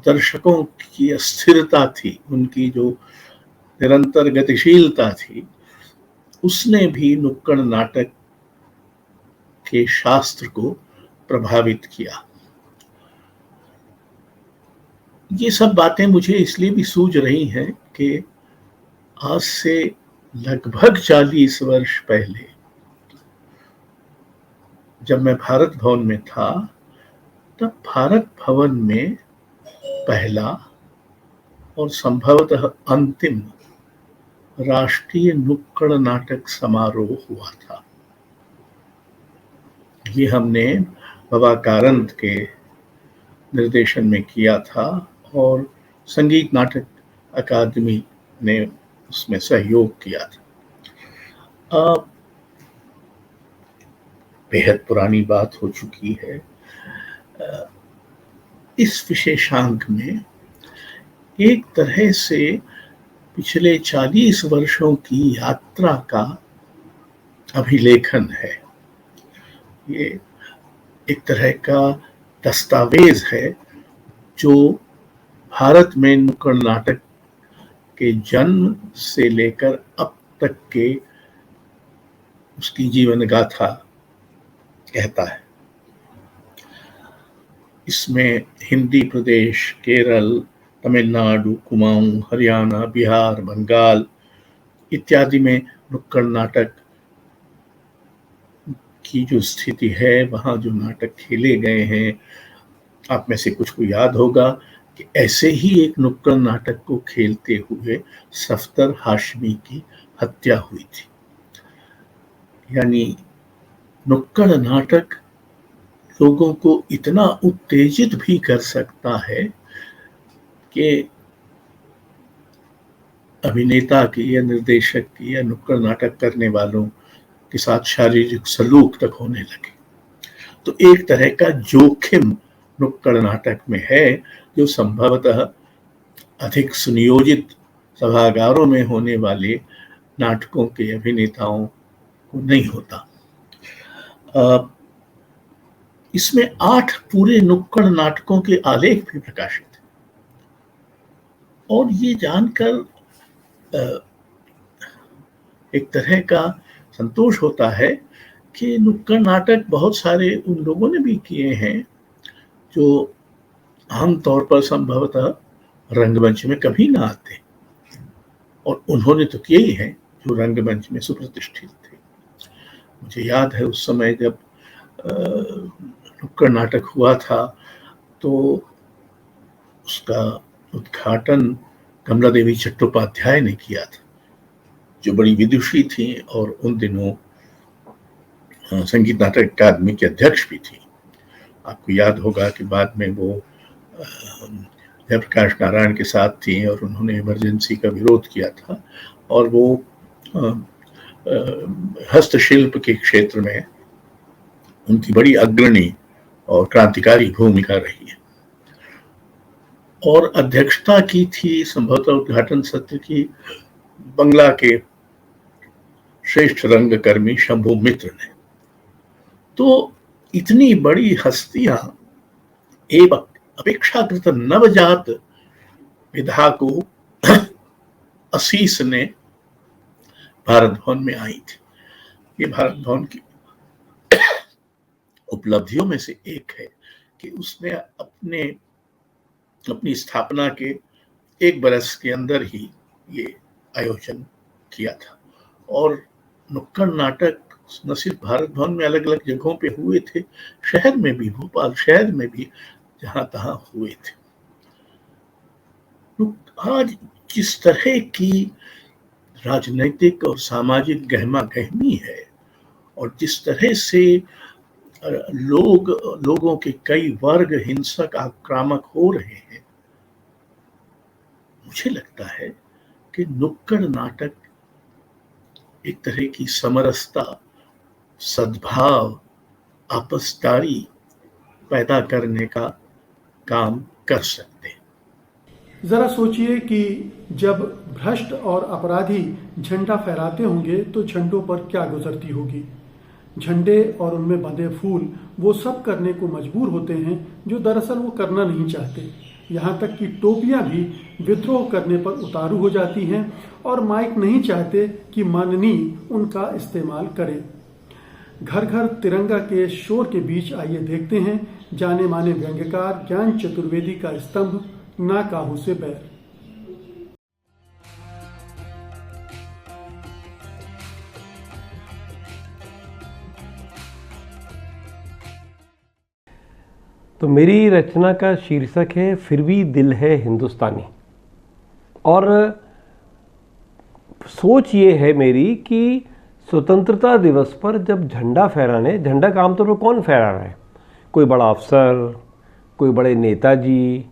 दर्शकों की अस्थिरता थी, उनकी जो निरंतर गतिशीलता थी, उसने भी नुक्कड़ नाटक के शास्त्र को प्रभावित किया। ये सब बातें मुझे इसलिए भी सूझ रही हैं कि आज से लगभग 40 वर्ष पहले जब मैं भारत भवन में था, तब भारत भवन में पहला और संभवतः अंतिम राष्ट्रीय नुक्कड़ नाटक समारोह हुआ था। ये हमने बाबा कारंत के निर्देशन में किया था और संगीत नाटक अकादमी ने उसमें सहयोग किया था। बेहद पुरानी बात हो चुकी है। इस विशेषांक में एक तरह से पिछले 40 वर्षों की यात्रा का अभिलेखन है। ये एक तरह का दस्तावेज है जो भारत में नुक्कड़ नाटक के जन्म से लेकर अब तक के उसकी जीवन गाथा कहता है। इसमें हिंदी प्रदेश, केरल, तमिलनाडु, कुमाऊं, हरियाणा, बिहार, बंगाल इत्यादि में नुक्कड़ नाटक की जो स्थिति है, वहाँ जो नाटक खेले गए हैं, आप में से कुछ को याद होगा कि ऐसे ही एक नुक्कड़ नाटक को खेलते हुए सफदर हाशमी की हत्या हुई थी। यानी नुक्कड़ नाटक लोगों को इतना उत्तेजित भी कर सकता है कि अभिनेता की या निर्देशक की या नुक्कड़ नाटक करने वालों के साथ शारीरिक सलूक तक होने लगे। तो एक तरह का जोखिम नुक्कड़ नाटक में है जो संभवतः अधिक सुनियोजित सभागारों में होने वाले नाटकों के अभिनेताओं को नहीं होता। इसमें 8 पूरे नुक्कड़ नाटकों के आलेख भी प्रकाशित हैं और ये जानकर एक तरह का संतोष होता है कि नुक्कड़ नाटक बहुत सारे उन लोगों ने भी किए हैं जो आमतौर पर संभवतः रंगमंच में कभी ना आते, और उन्होंने तो किए ही हैं जो रंगमंच में सुप्रतिष्ठित थे। मुझे याद है उस समय जब नुक्कड़ नाटक हुआ था तो उसका उद्घाटन कमला देवी चट्टोपाध्याय ने किया था, जो बड़ी विदुषी थी और उन दिनों संगीत नाटक अकादमी के अध्यक्ष भी थी। आपको याद होगा कि बाद में वो जयप्रकाश नारायण के साथ थी और उन्होंने इमरजेंसी का विरोध किया था, और वो हस्तशिल्प के क्षेत्र में उनकी बड़ी अग्रणी और क्रांतिकारी भूमिका रही है। और अध्यक्षता की थी संभवतः उद्घाटन सत्र की बंगला के श्रेष्ठ रंगकर्मी शंभू मित्र ने। तो इतनी बड़ी हस्तियां एवं अपेक्षाकृत नवजात विधा को असीस ने भारत भवन में आई थी। ये भारत भवन की उपलब्धियों में से एक है कि उसने अपनी स्थापना के 1 बरस के अंदर ही ये आयोजन किया था। और नुक्कड़ नाटक न सिर्फ भारत भवन में अलग अलग जगहों पे हुए थे, शहर में भी, भोपाल शहर में भी जहां तहां हुए थे। आज जिस तरह की राजनीतिक और सामाजिक गहमा गहमी है और जिस तरह से लोगों के कई वर्ग हिंसक आक्रामक हो रहे हैं, मुझे लगता है कि नुक्कड़ नाटक एक तरह की समरसता, सद्भाव, आपसदारी पैदा करने का काम कर सकते हैं। जरा सोचिए कि जब भ्रष्ट और अपराधी झंडा फहराते होंगे तो झंडों पर क्या गुजरती होगी। झंडे और उनमें बंधे फूल वो सब करने को मजबूर होते हैं जो दरअसल वो करना नहीं चाहते। यहाँ तक कि टोपियां भी विद्रोह करने पर उतारू हो जाती हैं और माइक नहीं चाहते कि माननी उनका इस्तेमाल करे। घर घर तिरंगा के शोर के बीच आइए देखते हैं जाने माने व्यंग्यकार ज्ञान चतुर्वेदी का स्तंभ ना काहू से बैर। तो मेरी रचना का शीर्षक है फिर भी दिल है हिंदुस्तानी। और सोच ये है मेरी कि स्वतंत्रता दिवस पर जब झंडा फहराने, झंडा का आमतौर पर कौन फहरा रहा है? कोई बड़ा अफसर, कोई बड़े नेताजी,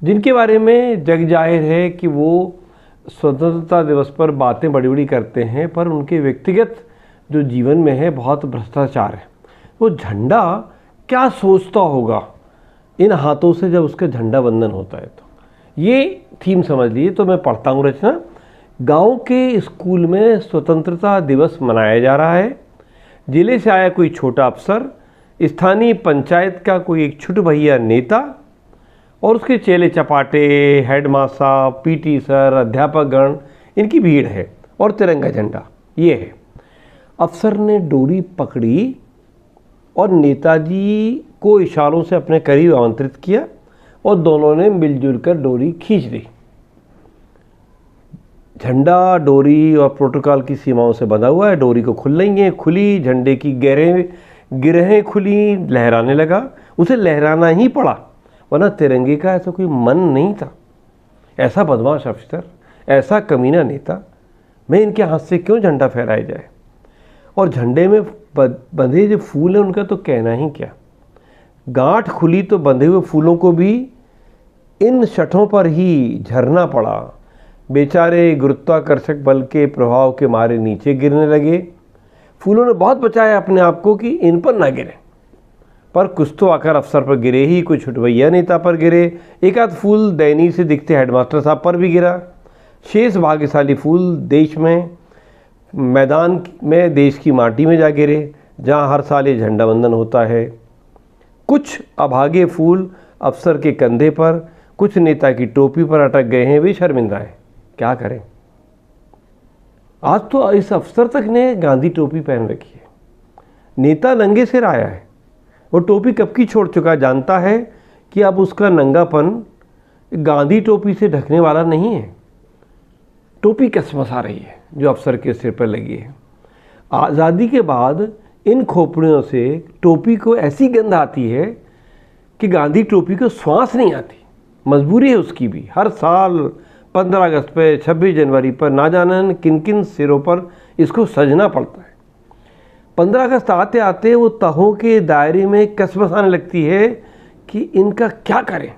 जिनके बारे में जग जाहिर है कि वो स्वतंत्रता दिवस पर बातें बड़ी बड़ी करते हैं, पर उनके व्यक्तिगत जो जीवन में है बहुत भ्रष्टाचार है। वो झंडा क्या सोचता होगा इन हाथों से जब उसका झंडा वंदन होता है? तो ये थीम समझ लीजिए। तो मैं पढ़ता हूँ रचना। गांव के स्कूल में स्वतंत्रता दिवस मनाया जा रहा है। जिले से आया कोई छोटा अफसर, स्थानीय पंचायत का कोई एक छुट भैया नेता और उसके चेले चपाटे, हेडमास्टर, पीटी सर, अध्यापक गण, इनकी भीड़ है और तिरंगा झंडा ये है। अफसर ने डोरी पकड़ी और नेताजी को इशारों से अपने करीब आमंत्रित किया और दोनों ने मिलजुल कर डोरी खींच दी। झंडा डोरी और प्रोटोकॉल की सीमाओं से बंधा हुआ है। डोरी को खुलने खुली, झंडे की गिरहें खुली, लहराने लगा। उसे लहराना ही पड़ा, वरना तिरंगे का ऐसा कोई मन नहीं था। ऐसा बदमाश अफसर, ऐसा कमीना नेता, मैं इनके हाथ से क्यों झंडा फहराया जाए? और झंडे में बंधे जो फूल हैं उनका तो कहना ही क्या। गांठ खुली तो बंधे हुए फूलों को भी इन शठों पर ही झरना पड़ा। बेचारे गुरुत्वाकर्षक बल के प्रभाव के मारे नीचे गिरने लगे। फूलों ने बहुत बचाया अपने आप को कि इन पर ना गिरे। पर कुछ तो आकर अफसर पर गिरे ही, कुछ छुटवैया नेता पर गिरे, एक आध फूल दयनीय से दिखते हेडमास्टर साहब पर भी गिरा। शेष भाग्यशाली फूल देश में मैदान में, देश की माटी में जा गिरे, जहाँ हर साल ये झंडा वंदन होता है। कुछ अभागे फूल अफसर के कंधे पर, कुछ नेता की टोपी पर अटक गए हैं, वे शर्मिंदा है। क्या करें? आज तो इस अफसर तक ने गांधी टोपी पहन रखी है। नेता नंगे सिर आया है, वो टोपी कब की छोड़ चुका, जानता है कि अब उसका नंगापन गांधी टोपी से ढकने वाला नहीं है। टोपी कसमसा रही है जो अफसर के सिर पर लगी है। आज़ादी के बाद इन खोपड़ियों से टोपी को ऐसी गंध आती है कि गांधी टोपी को श्वास नहीं आती। मजबूरी है उसकी भी। हर साल 15 अगस्त पे, 26 जनवरी पर ना जाने किन किन सिरों पर इसको सजना पड़ता है। 15 अगस्त आते आते वो तहों के दायरे में कसमसाने लगती है कि इनका क्या करें।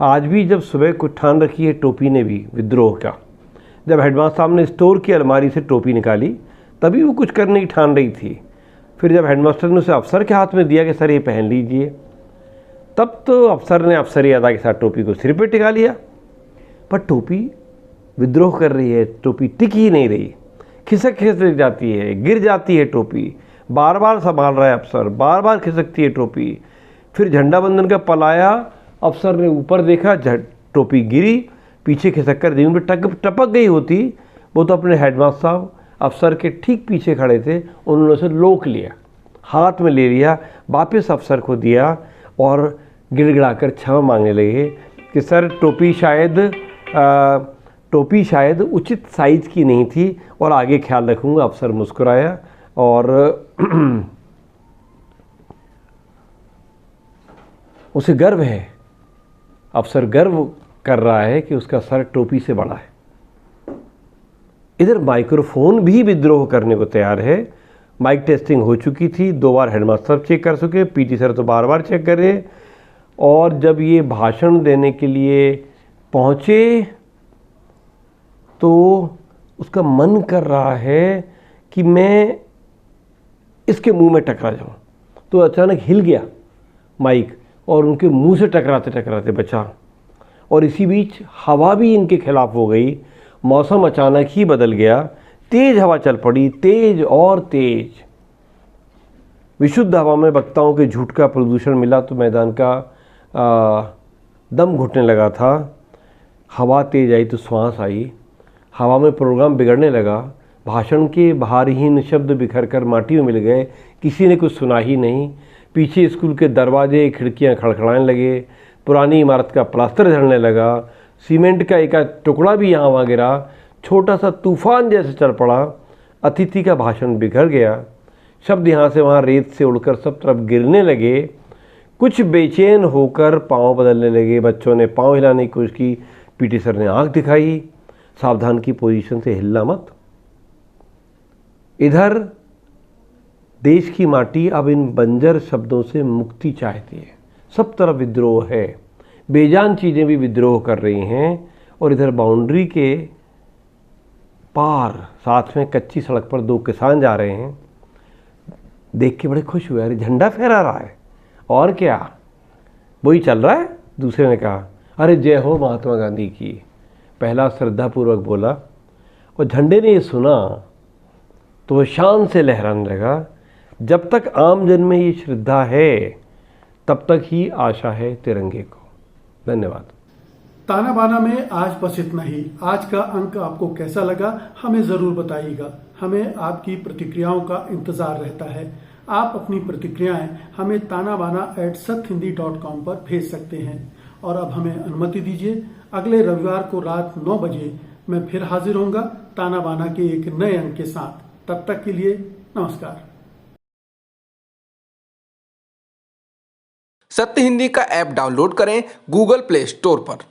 आज भी जब सुबह कुछ ठान रखी है टोपी ने भी विद्रोह का। जब हेडमास्टर साहब ने स्टोर की अलमारी से टोपी निकाली तभी वो कुछ करने की ठान रही थी। फिर जब हेडमास्टर ने उसे अफसर के हाथ में दिया कि सर ये पहन लीजिए, तब तो अफसर ने अफसरी अदा के साथ टोपी को सिर पे टिका लिया। पर टोपी विद्रोह कर रही है, टोपी टिक ही नहीं रही, खिसक खिसक जाती है, गिर जाती है टोपी। बार बार संभाल रहा है अफसर, बार बार खिसकती है टोपी। फिर झंडा बंधन का पल आया, अफसर ने ऊपर देखा, टोपी गिरी, पीछे खिसक कर जमीन पर टपक गई होती। वो तो अपने हेडमास्टर साहब अफसर के ठीक पीछे खड़े थे, उन्होंने उसे लोक लिया, हाथ में ले लिया, वापस अफसर को दिया और गिड़गिड़ाकर क्षमा मांगने लगे कि सर टोपी शायद उचित साइज की नहीं थी और आगे ख्याल रखूँगा। अफसर मुस्कुराया और उसे गर्व है, अफसर गर्व कर रहा है कि उसका सर टोपी से बड़ा है। इधर माइक्रोफोन भी विद्रोह करने को तैयार है। माइक टेस्टिंग हो चुकी थी, 2 बार हेडमास्टर चेक कर चुके, पीटी सर तो बार बार चेक कर रहे। और जब ये भाषण देने के लिए पहुँचे तो उसका मन कर रहा है कि मैं इसके मुंह में टकरा जाऊं। तो अचानक हिल गया माइक और उनके मुंह से टकराते टकराते बचा। और इसी बीच हवा भी इनके खिलाफ हो गई, मौसम अचानक ही बदल गया, तेज हवा चल पड़ी, तेज और तेज। विशुद्ध हवा में वक्ताओं के झूठ का प्रदूषण मिला तो मैदान का दम घुटने लगा था। हवा तेज आई तो श्वास आई, हवा में प्रोग्राम बिगड़ने लगा। भाषण के भारहीन शब्द बिखर कर माटी में मिल गए, किसी ने कुछ सुना ही नहीं। पीछे स्कूल के दरवाजे खिड़कियां खड़खड़ाने लगे, पुरानी इमारत का प्लास्टर झड़ने लगा, सीमेंट का एक टुकड़ा भी यहाँ वहाँ गिरा, छोटा सा तूफान जैसे चल पड़ा। अतिथि का भाषण बिखर गया, शब्द यहाँ से वहाँ रेत से उड़कर सब तरफ गिरने लगे। कुछ बेचैन होकर पाँव बदलने लगे, बच्चों ने पाँव हिलाने की कोशिश की, पीटी सर ने आंख दिखाई, सावधान की पोजीशन से हिलना मत। इधर देश की माटी अब इन बंजर शब्दों से मुक्ति चाहती है। सब तरफ विद्रोह है, बेजान चीज़ें भी विद्रोह कर रही हैं। और इधर बाउंड्री के पार साथ में कच्ची सड़क पर 2 किसान जा रहे हैं। देख के बड़े खुश हुए, अरे झंडा फहरा रहा है और क्या, वही चल रहा है। दूसरे ने कहा, अरे जय हो महात्मा गांधी की। पहला श्रद्धापूर्वक बोला और झंडे ने ये सुना तो वह शान से लहराने लगा। जब तक आम जन में ये श्रद्धा है तब तक ही आशा है तिरंगे को। धन्यवाद। ताना बाना में आज बस इतना ही। आज का अंक आपको कैसा लगा हमें जरूर बताइएगा। हमें आपकी प्रतिक्रियाओं का इंतजार रहता है। आप अपनी प्रतिक्रियाएं हमें tanabana@sathhindi.com पर भेज सकते हैं। और अब हमें अनुमति दीजिए, अगले रविवार को रात 9 बजे मैं फिर हाजिर होऊंगा ताना बाना के एक नए अंक के साथ। तब तक के लिए नमस्कार। सत्य हिंदी का ऐप डाउनलोड करें गूगल प्ले स्टोर पर।